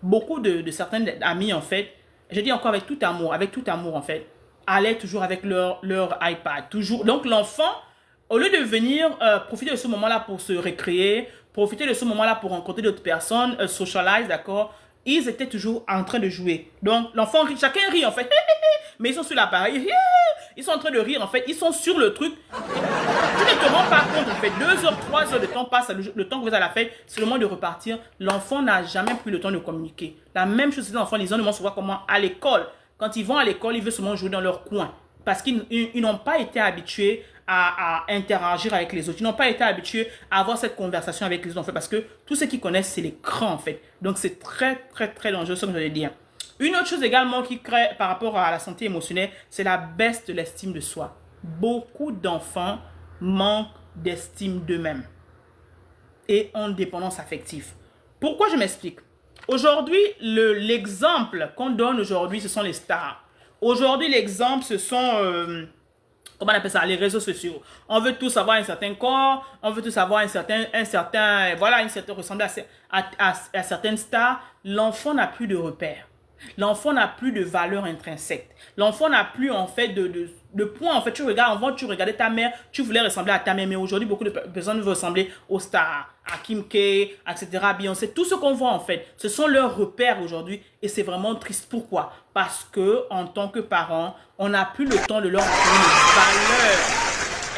beaucoup de certains amis, en fait, je dis encore avec tout amour, en fait, allaient toujours avec leur iPad. Toujours. Donc, l'enfant, au lieu de venir profiter de ce moment-là pour se récréer, profiter de ce moment-là pour rencontrer d'autres personnes, socialize, d'accord, ils étaient toujours en train de jouer. Donc, l'enfant rit, chacun rit, en fait, mais ils sont sur l'appareil, ils sont en train de rire, en fait, ils sont sur le truc. Tu ne te rends pas compte, en fait, 2 heures, 3 heures de temps passe, le temps que vous êtes à la fête, c'est le moment de repartir. L'enfant n'a jamais pris le temps de communiquer. La même chose, les enfants, les enfants se voient comment à l'école. Quand ils vont à l'école, ils veulent seulement jouer dans leur coin. Parce qu'ils n'ont pas été habitués à interagir avec les autres. Ils n'ont pas été habitués à avoir cette conversation avec les autres, en fait, parce que tout ce qu'ils connaissent, c'est l'écran, en fait. Donc, c'est très, très, très dangereux, ce que je veux dire. Une autre chose également qui crée par rapport à la santé émotionnelle, c'est la baisse de l'estime de soi. Beaucoup d'enfants manquent d'estime d'eux-mêmes et ont une dépendance affective. Pourquoi je m'explique? Aujourd'hui, l'exemple qu'on donne aujourd'hui, ce sont les stars. Aujourd'hui, l'exemple, ce sont, comment on appelle ça, les réseaux sociaux. On veut tous avoir un certain corps, on veut tous avoir une certaine ressemblance à certaines stars. L'enfant n'a plus de repères. L'enfant n'a plus de valeur intrinsèque. L'enfant n'a plus en fait de points. En fait, tu regardes, avant tu regardais ta mère, tu voulais ressembler à ta mère, mais aujourd'hui beaucoup de personnes veulent ressembler aux stars, à Kim K, etc., Beyoncé. Tout ce qu'on voit en fait, ce sont leurs repères aujourd'hui et c'est vraiment triste. Pourquoi? Parce que en tant que parents, on n'a plus le temps de leur donner une valeur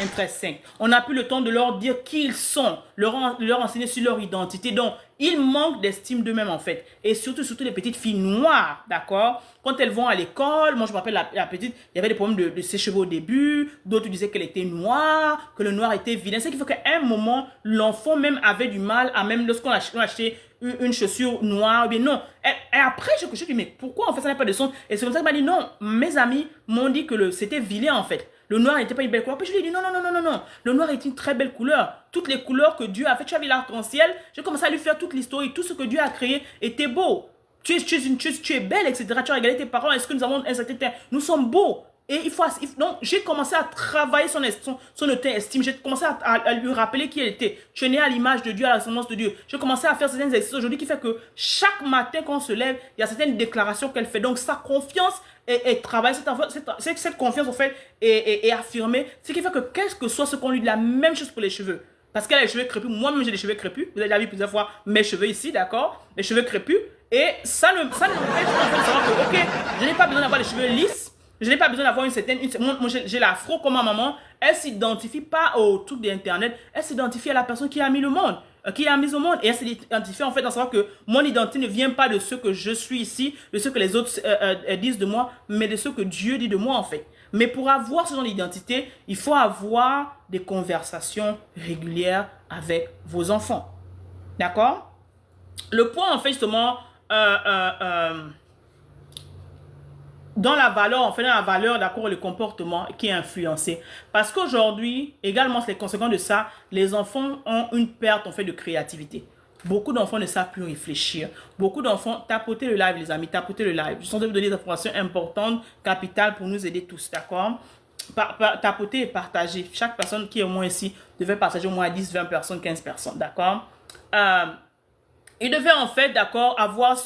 intrinsèque. On n'a plus le temps de leur dire qui ils sont, leur enseigner sur leur identité. Donc, ils manquent d'estime d'eux-mêmes en fait. Et surtout les petites filles noires, d'accord? Quand elles vont à l'école, moi je me rappelle la petite, il y avait des problèmes de ses cheveux au début, d'autres disaient qu'elle était noire, que le noir était vilain. C'est qu'il faut qu'à un moment, l'enfant même avait du mal à même lorsqu'on achetait une chaussure noire, ou bien non. Et après, je me suis dit, mais pourquoi en fait ça n'a pas de sens? Et c'est comme ça qu'elle m'a dit, non, mes amis m'ont dit que c'était vilain en fait. Le noir n'était pas une belle couleur. Puis je lui ai dit non, non, non, non, non, non. Le noir est une très belle couleur. Toutes les couleurs que Dieu a fait. Tu as vu l'arc-en-ciel. J'ai commencé à lui faire toute l'histoire. Tout ce que Dieu a créé était beau. Tu es belle, etc. Tu as regardé tes parents. Est-ce que nous avons un certain temps? Nous sommes beaux. Et donc, j'ai commencé à travailler son estime. J'ai commencé à lui rappeler qui elle était. Tu es né à l'image de Dieu, à la ressemblance de Dieu. J'ai commencé à faire certains exercices aujourd'hui qui fait que chaque matin quand on se lève, il y a certaines déclarations qu'elle fait. Donc, sa confiance et travailler cette confiance en fait est affirmée, ce qui fait que quel que soit ce qu'on lui dit, la même chose pour les cheveux, parce qu'elle a les cheveux crépus, moi-même j'ai les cheveux crépus, vous avez déjà vu plusieurs fois mes cheveux ici, d'accord, les cheveux crépus, et ça ne m'empêche pas en fait de savoir que ok, je n'ai pas besoin d'avoir les cheveux lisses, je n'ai pas besoin d'avoir moi j'ai l'afro comme ma maman, elle s'identifie pas au truc d'internet, elle s'identifie à la personne qui a mis le monde, qui l'a mise au monde. Et elle s'identifie en fait en savoir que mon identité ne vient pas de ce que je suis ici, de ce que les autres disent de moi, mais de ce que Dieu dit de moi en fait. Mais pour avoir ce genre d'identité, il faut avoir des conversations régulières avec vos enfants. D'accord? Le point en fait justement, dans la valeur, d'accord, le comportement qui est influencé. Parce qu'aujourd'hui, également, c'est les conséquences de ça, les enfants ont une perte, en fait, de créativité. Beaucoup d'enfants ne savent plus réfléchir. Beaucoup d'enfants, tapotez le live, les amis, tapotez le live. Je suis en train de vous donner des informations importantes, capitales pour nous aider tous, d'accord? Tapotez et partagez. Chaque personne qui est au moins ici devait partager au moins 10, 20 personnes, 15 personnes, d'accord? Il devait en fait, d'accord, avoir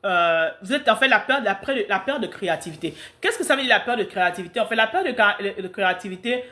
vous êtes en fait la perte de créativité. Qu'est-ce que ça veut dire la perte de créativité? En fait, la perte de créativité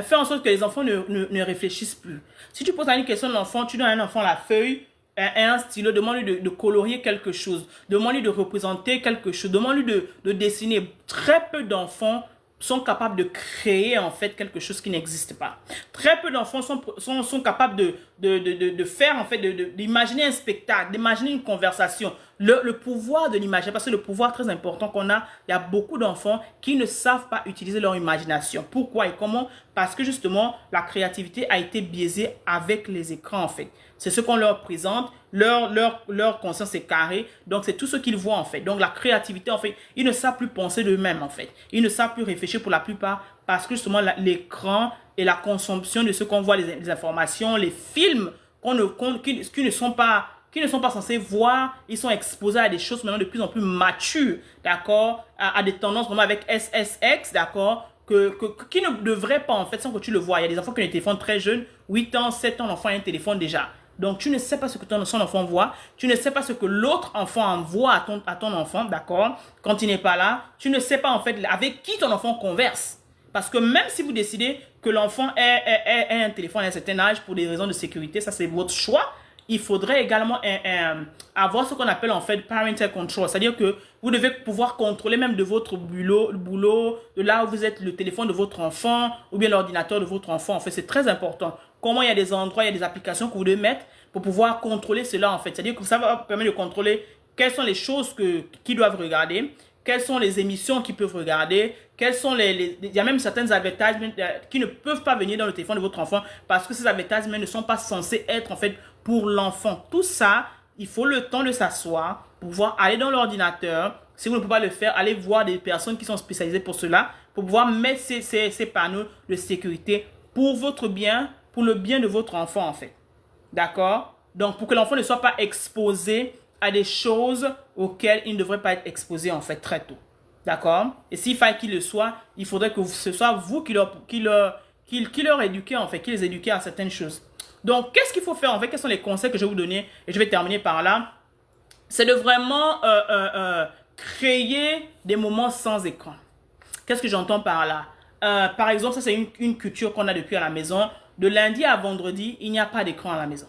fait en sorte que les enfants ne réfléchissent plus. Si tu poses une question de l'enfant, tu donnes à un enfant la feuille et un stylo, demande-lui de colorier quelque chose, demande-lui de représenter quelque chose, demande-lui de dessiner. Très peu d'enfants sont capables de créer en fait quelque chose qui n'existe pas. Très peu d'enfants sont capables de faire en fait, d'imaginer un spectacle, d'imaginer une conversation. Le pouvoir de l'imagination, parce que le pouvoir très important qu'on a, il y a beaucoup d'enfants qui ne savent pas utiliser leur imagination. Pourquoi et comment? Parce que justement, la créativité a été biaisée avec les écrans en fait. C'est ce qu'on leur présente, leur conscience est carrée, donc c'est tout ce qu'ils voient en fait. Donc la créativité en fait, ils ne savent plus penser d'eux-mêmes en fait. Ils ne savent plus réfléchir pour la plupart parce que justement l'écran et la consommation de ce qu'on voit, les informations, les films qui ne sont pas censés voir, ils sont exposés à des choses maintenant de plus en plus matures, d'accord, à des tendances vraiment avec SSX, d'accord, qui ne devraient pas en fait sans que tu le vois. Il y a des enfants qui ont des téléphones très jeunes, 8 ans, 7 ans, l'enfant a un téléphone déjà. Donc, tu ne sais pas ce que son enfant voit. Tu ne sais pas ce que l'autre enfant envoie à ton enfant, d'accord? Quand il n'est pas là, tu ne sais pas en fait avec qui ton enfant converse. Parce que même si vous décidez que l'enfant ait un téléphone à un certain âge pour des raisons de sécurité, ça c'est votre choix. Il faudrait également avoir ce qu'on appelle en fait parental control. C'est-à-dire que vous devez pouvoir contrôler même de votre boulot, de là où vous êtes, le téléphone de votre enfant ou bien l'ordinateur de votre enfant. En fait, c'est très important. Comment il y a des endroits, il y a des applications que vous devez mettre pour pouvoir contrôler cela en fait. C'est-à-dire que ça va permettre de contrôler quelles sont les choses qu'ils doivent regarder, quelles sont les émissions qu'ils peuvent regarder, quels sont il y a même certaines advertisements qui ne peuvent pas venir dans le téléphone de votre enfant parce que ces advertisements ne sont pas censés être en fait pour l'enfant. Tout ça, il faut le temps de s'asseoir pour pouvoir aller dans l'ordinateur. Si vous ne pouvez pas le faire, allez voir des personnes qui sont spécialisées pour cela, pour pouvoir mettre ces panneaux de sécurité pour votre bien, pour le bien de votre enfant en fait. D'accord? Donc, pour que l'enfant ne soit pas exposé à des choses auxquelles il ne devrait pas être exposé en fait très tôt. D'accord? Et s'il fallait qu'il le soit, il faudrait que ce soit vous qui leur éduquez en fait, qui les éduquez à certaines choses. Donc, qu'est-ce qu'il faut faire en fait? Quels sont les conseils que je vais vous donner? Et je vais terminer par là. C'est de vraiment créer des moments sans écran. Qu'est-ce que j'entends par là? Par exemple, ça c'est une culture qu'on a depuis à la maison. De lundi à vendredi, il n'y a pas d'écran à la maison.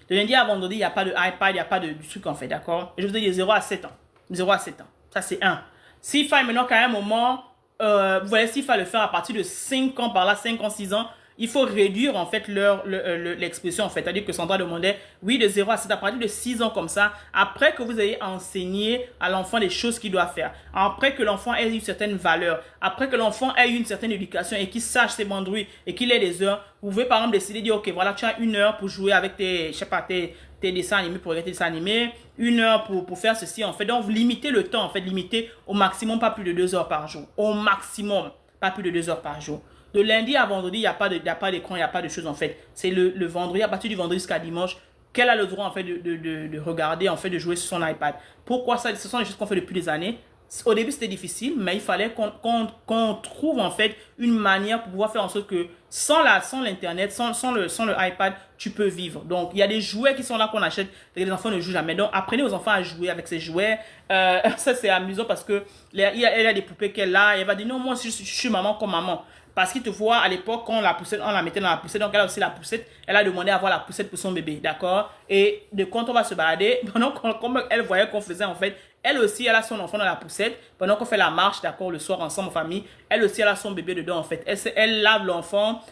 De lundi à vendredi, il n'y a pas de iPad, il n'y a pas de truc en fait, d'accord? Et je vous dis de 0 à 7 ans. 0 à 7 ans. Ça c'est un. S'il faut maintenant qu'à un moment, vous voyez, s'il faut le faire à partir de 5 ans par là, 5 ans, 6 ans, il faut réduire en fait l'expression en fait. C'est-à-dire que Sandra demandait, oui, de 0 à 7, à partir de 6 ans comme ça, après que vous ayez enseigné à l'enfant les choses qu'il doit faire, après que l'enfant ait une certaine valeur, après que l'enfant ait une certaine éducation et qu'il sache ses bandouilles et qu'il ait des heures, vous pouvez par exemple décider de dire, ok, voilà, tu as 1 heure pour jouer avec tes, je sais pas, tes dessins animés, pour regarder tes dessins animés, 1 heure pour faire ceci en fait. Donc, vous limitez le temps en fait, limitez au maximum pas plus de 2 heures par jour. Au maximum, pas plus de 2 heures par jour. De lundi à vendredi, il n'y a pas d'écran, il n'y a pas de choses en fait. C'est le vendredi, à partir du vendredi jusqu'à dimanche, qu'elle a le droit en fait de regarder, en fait, de jouer sur son iPad. Pourquoi ça? Ce sont des choses qu'on fait depuis des années. Au début, c'était difficile, mais il fallait qu'on trouve en fait une manière pour pouvoir faire en sorte que sans l'internet, sans le iPad, tu peux vivre. Donc, il y a des jouets qui sont là qu'on achète et les enfants ne jouent jamais. Donc, apprenez aux enfants à jouer avec ces jouets. Ça, c'est amusant parce que elle a des poupées qu'elle a. Et elle va dire, non, moi, je suis maman comme maman. Parce qu'il te voit à l'époque, quand la poussette, on la mettait dans la poussette, donc elle a aussi la poussette, elle a demandé à avoir la poussette pour son bébé, d'accord? Et de quand on va se balader, pendant comme elle voyait qu'on faisait en fait, elle aussi, elle a son enfant dans la poussette, pendant qu'on fait la marche, d'accord, le soir ensemble en famille, elle aussi, elle a son bébé dedans en fait. Elle lave l'enfant,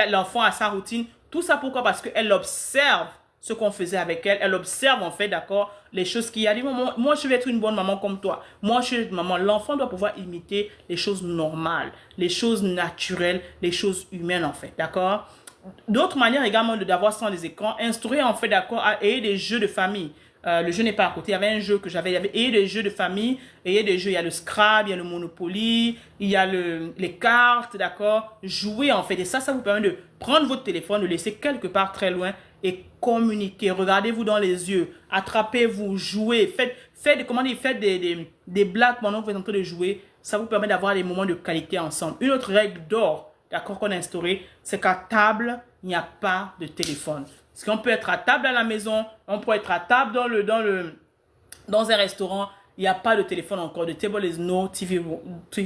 l'enfant a sa routine, tout ça pourquoi? Parce qu'elle observe ce qu'on faisait avec elle. Elle observe en fait, d'accord, les choses qu'il y a. Elle dit, moi, je vais être une bonne maman comme toi. Moi, je suis une maman. L'enfant doit pouvoir imiter les choses normales, les choses naturelles, les choses humaines en fait, d'accord? D'autres manières également d'avoir sans les écrans, instruire en fait, d'accord, et des jeux de famille. Le jeu n'est pas à côté. Il y avait un jeu que j'avais, il y avait et des jeux de famille, et il y a des jeux, il y a le Scrabble, il y a le Monopoly, il y a les cartes, d'accord? Jouer en fait. Et ça vous permet de prendre votre téléphone, de le laisser quelque part très loin et communiquer. Regardez-vous dans les yeux, attrapez-vous, jouez, faites des blagues pendant que vous êtes en train de jouer. Ça vous permet d'avoir des moments de qualité ensemble. Une autre règle d'or, d'accord, qu'on a instaurée, c'est qu'à table, il n'y a pas de téléphone. Parce qu'on peut être à table à la maison, on peut être à table Dans un restaurant, il n'y a pas de téléphone encore. The table is no TV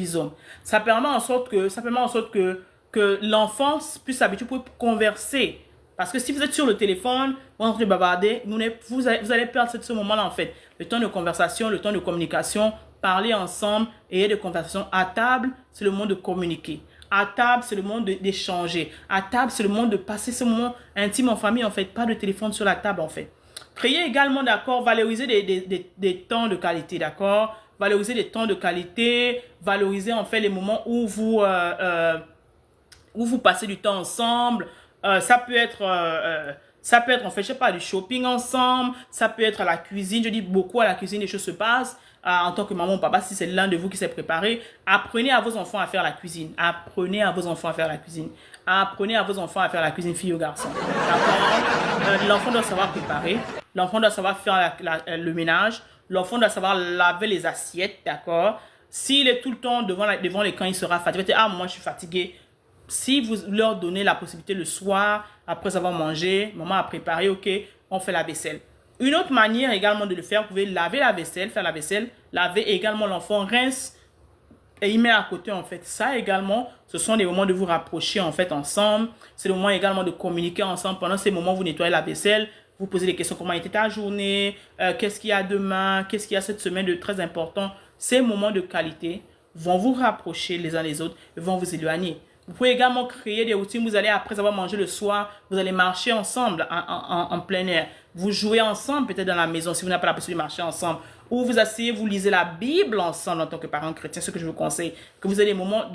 zone. Ça permet en sorte que l'enfant puisse s'habituer pour converser. Parce que si vous êtes sur le téléphone, vous entrez bavarder, vous allez perdre ce moment-là en fait. Le temps de conversation, le temps de communication, parler ensemble, ayez des conversations. À table, c'est le moment de communiquer. À table, c'est le moment d'échanger. À table, c'est le moment de passer ce moment intime en famille en fait. Pas de téléphone sur la table en fait. Créer également, d'accord, valoriser des temps de qualité, d'accord. Valoriser des temps de qualité, valoriser en fait les moments où vous passez du temps ensemble. Ça peut être en fait, je sais pas, du shopping ensemble. Ça peut être à la cuisine. Je dis beaucoup à la cuisine, les choses se passent. En tant que maman ou papa, si c'est l'un de vous qui s'est préparé, apprenez à vos enfants à faire la cuisine. Apprenez à vos enfants à faire la cuisine. Apprenez à vos enfants à faire la cuisine, filles ou garçons. L'enfant doit savoir préparer. L'enfant doit savoir faire le ménage. L'enfant doit savoir laver les assiettes, d'accord? S'il est tout le temps devant l'écran, il sera fatigué. Ah, moi, je suis fatigué. Si vous leur donnez la possibilité le soir, après avoir mangé, maman a préparé, ok, on fait la vaisselle. Une autre manière également de le faire, vous pouvez laver la vaisselle, faire la vaisselle, laver également l'enfant, rince et il met à côté en fait. Ça également, ce sont des moments de vous rapprocher en fait ensemble. C'est le moment également de communiquer ensemble. Pendant ces moments, vous nettoyez la vaisselle, vous posez des questions, comment était ta journée, qu'est-ce qu'il y a demain, qu'est-ce qu'il y a cette semaine de très important. Ces moments de qualité vont vous rapprocher les uns les autres et vont vous éloigner. Vous pouvez également créer des routines. Vous allez, après avoir mangé le soir, vous allez marcher ensemble en plein air. Vous jouez ensemble peut-être dans la maison si vous n'avez pas la possibilité de marcher ensemble. Ou vous asseyez, vous lisez la Bible ensemble en tant que parents chrétiens. Ce que je vous conseille, que vous ayez des moments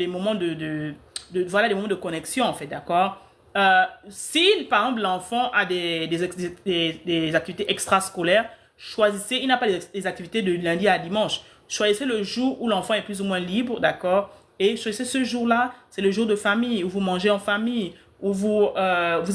voilà, des moments de connexion en fait, d'accord? Si par exemple l'enfant a des activités extrascolaires, choisissez, il n'a pas des activités de lundi à dimanche. Choisissez le jour où l'enfant est plus ou moins libre, d'accord? Et choisissez ce jour-là, c'est le jour de famille, où vous mangez en famille, où vous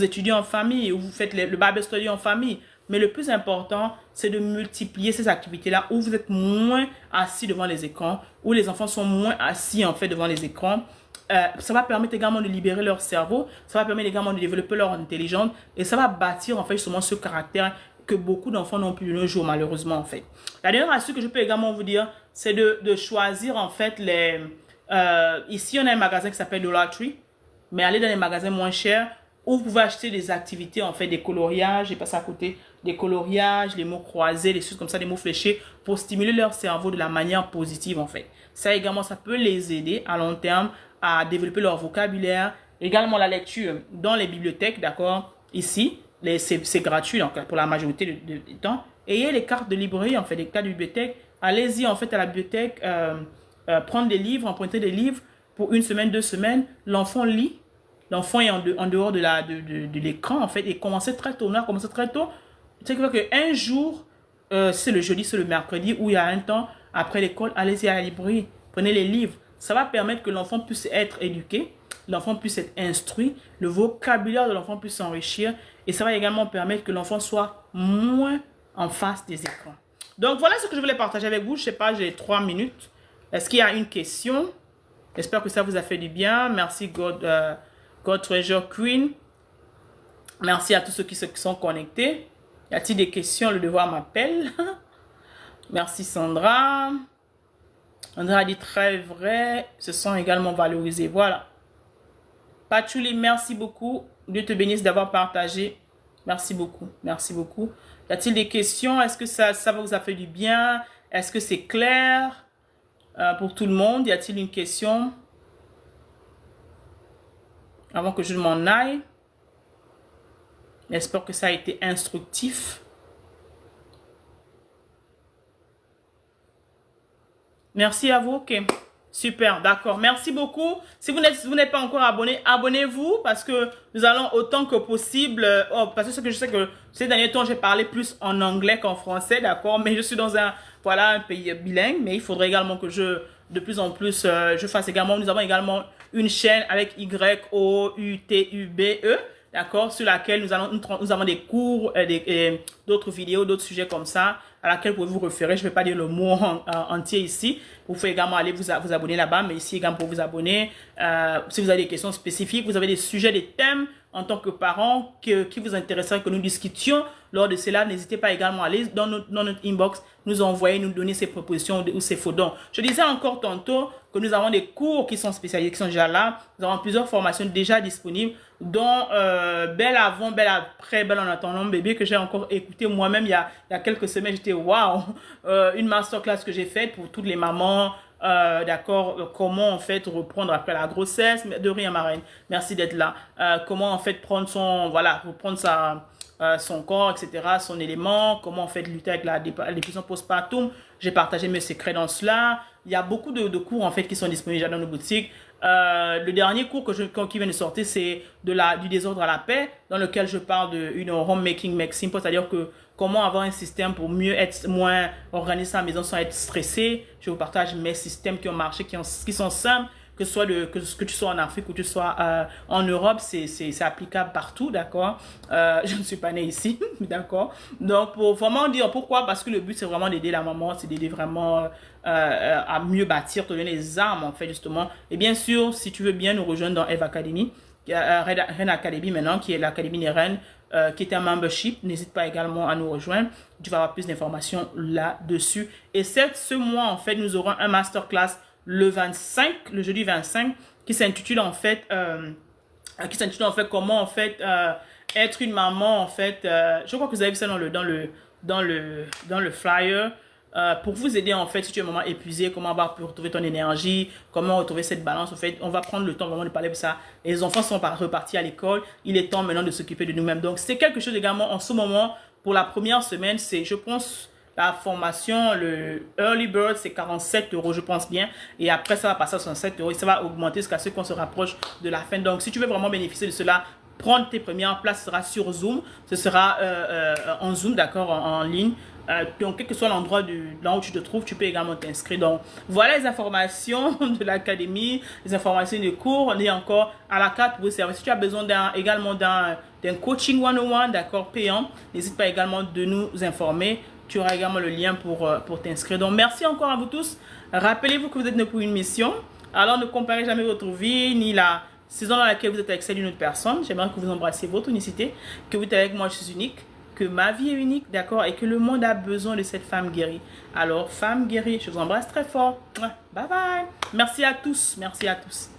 étudiez en famille, où vous faites le Bible study en famille. Mais le plus important, c'est de multiplier ces activités-là où vous êtes moins assis devant les écrans, où les enfants sont moins assis en fait devant les écrans. Ça va permettre également de libérer leur cerveau, ça va permettre également de développer leur intelligence et ça va bâtir en fait justement ce caractère que beaucoup d'enfants n'ont plus de nos jours malheureusement en fait. La dernière astuce que je peux également vous dire, c'est de choisir en fait ici on a un magasin qui s'appelle Dollar Tree, mais allez dans les magasins moins chers où vous pouvez acheter des activités en fait, des coloriages, j'ai passé à côté, des coloriages, les mots croisés, des choses comme ça, des mots fléchés pour stimuler leur cerveau de la manière positive en fait. Ça également, ça peut les aider à long terme à développer leur vocabulaire. Également la lecture dans les bibliothèques, d'accord? Ici, c'est gratuit donc, pour la majorité du temps. Ayez les cartes de librairie, en fait, les cartes de bibliothèque. Allez-y en fait à la bibliothèque, prendre des livres, emprunter des livres pour une semaine, 2 semaines. L'enfant lit. L'enfant est en dehors de l'écran, en fait, et commencer très tôt. On a commencé très tôt. C'est qu'un jour, c'est le jeudi, c'est le mercredi, où il y a un temps, après l'école, allez-y à la librairie, prenez les livres. Ça va permettre que l'enfant puisse être éduqué, l'enfant puisse être instruit, le vocabulaire de l'enfant puisse s'enrichir, et ça va également permettre que l'enfant soit moins en face des écrans. Donc, voilà ce que je voulais partager avec vous. Je ne sais pas, j'ai 3 minutes. Est-ce qu'il y a une question? J'espère que ça vous a fait du bien. Merci God Treasure Queen. Merci à tous ceux qui sont connectés. Y a-t-il des questions? Le devoir m'appelle. Merci Sandra. Sandra a dit très vrai. Se sont également valorisés. Voilà. Patchouli, merci beaucoup. Dieu te bénisse d'avoir partagé. Merci beaucoup. Merci beaucoup. Y a-t-il des questions? Est-ce que ça vous a fait du bien? Est-ce que c'est clair pour tout le monde? Y a-t-il une question? Avant que je m'en aille. J'espère que ça a été instructif. Merci à vous. Ok. Super. D'accord. Merci beaucoup. Si vous n'êtes pas encore abonné, abonnez-vous parce que nous allons autant que possible. Parce que je sais que ces derniers temps, j'ai parlé plus en anglais qu'en français. D'accord. Mais je suis dans un pays bilingue. Mais il faudrait également que de plus en plus, je fasse également. Nous avons également une chaîne avec YOUTUBE. D'accord, sur laquelle nous avons des cours, d'autres vidéos, d'autres sujets comme ça, à laquelle vous pouvez vous référer. Je ne vais pas dire le mot entier ici. Vous pouvez également aller vous abonner là-bas, mais ici également pour vous abonner. Si vous avez des questions spécifiques, vous avez des sujets, des thèmes en tant que parent qui vous intéresserait que nous discutions lors de cela, n'hésitez pas également à aller dans notre inbox, nous envoyer, nous donner ces propositions ou ces faux dons. Je disais encore tantôt que nous avons des cours qui sont spécialisés, qui sont déjà là. Nous avons plusieurs formations déjà disponibles, dont Belle avant, Belle après, Belle en attendant bébé, que j'ai encore écouté moi-même il y a quelques semaines. J'étais waouh, une masterclass que j'ai faite pour toutes les mamans. D'accord, comment en fait reprendre après la grossesse. De rien, ma reine, merci d'être là. Comment en fait prendre reprendre son corps, etc., son élément, comment en fait lutter avec la dépression postpartum. J'ai partagé mes secrets dans cela. Il y a beaucoup de cours en fait qui sont disponibles dans nos boutiques. Le dernier cours qui vient de sortir, c'est du désordre à la paix, dans lequel je parle de homemaking make simple, c'est-à-dire que comment avoir un système pour mieux être moins organisé à la maison sans être stressé. Je vous partage mes systèmes qui ont marché, qui sont simples, que tu sois en Afrique ou que tu sois en Europe, c'est applicable partout, d'accord. Je ne suis pas née ici, d'accord. Donc, pour vraiment dire pourquoi, parce que le but, c'est vraiment d'aider la maman, c'est d'aider vraiment à mieux bâtir, te donner les armes, en fait, justement. Et bien sûr, si tu veux bien nous rejoindre dans Eve Academy, Reine Academy maintenant, qui est l'Académie des Reines, qui est un membership, n'hésite pas également à nous rejoindre. Tu vas avoir plus d'informations là-dessus. Et ce mois, en fait, nous aurons un masterclass le jeudi 25, qui s'intitule en fait comment en fait être une maman en fait. Je crois que vous avez vu ça dans le flyer. Pour vous aider en fait si tu es un maman épuisée, comment retrouver ton énergie, comment retrouver cette balance. En fait, on va prendre le temps vraiment de parler de ça. Les enfants sont repartis à l'école, il est temps maintenant de s'occuper de nous-mêmes. Donc c'est quelque chose également en ce moment. Pour la première semaine, c'est, je pense, la formation, le Early Bird, c'est 47 €, je pense bien. Et après, ça va passer à 67 € et ça va augmenter jusqu'à ce qu'on se rapproche de la fin. Donc, si tu veux vraiment bénéficier de cela, prendre tes premières places, ce sera sur Zoom. Ce sera en Zoom, d'accord, en ligne. Donc, quel que soit l'endroit là où tu te trouves, tu peux également t'inscrire. Donc, voilà les informations de l'académie, les informations des cours. On est encore à la carte pour vous servir. Si tu as besoin également d'un coaching one-on-one, d'accord, payant, n'hésite pas également de nous informer. Tu auras également le lien pour t'inscrire. Donc, merci encore à vous tous. Rappelez-vous que vous êtes nés pour une mission. Alors, ne comparez jamais votre vie, ni la saison dans laquelle vous êtes avec celle d'une autre personne. J'aimerais que vous embrassiez votre unicité, que vous êtes avec moi, je suis unique, que ma vie est unique, d'accord, et que le monde a besoin de cette femme guérie. Alors, femme guérie, je vous embrasse très fort. Bye bye. Merci à tous. Merci à tous.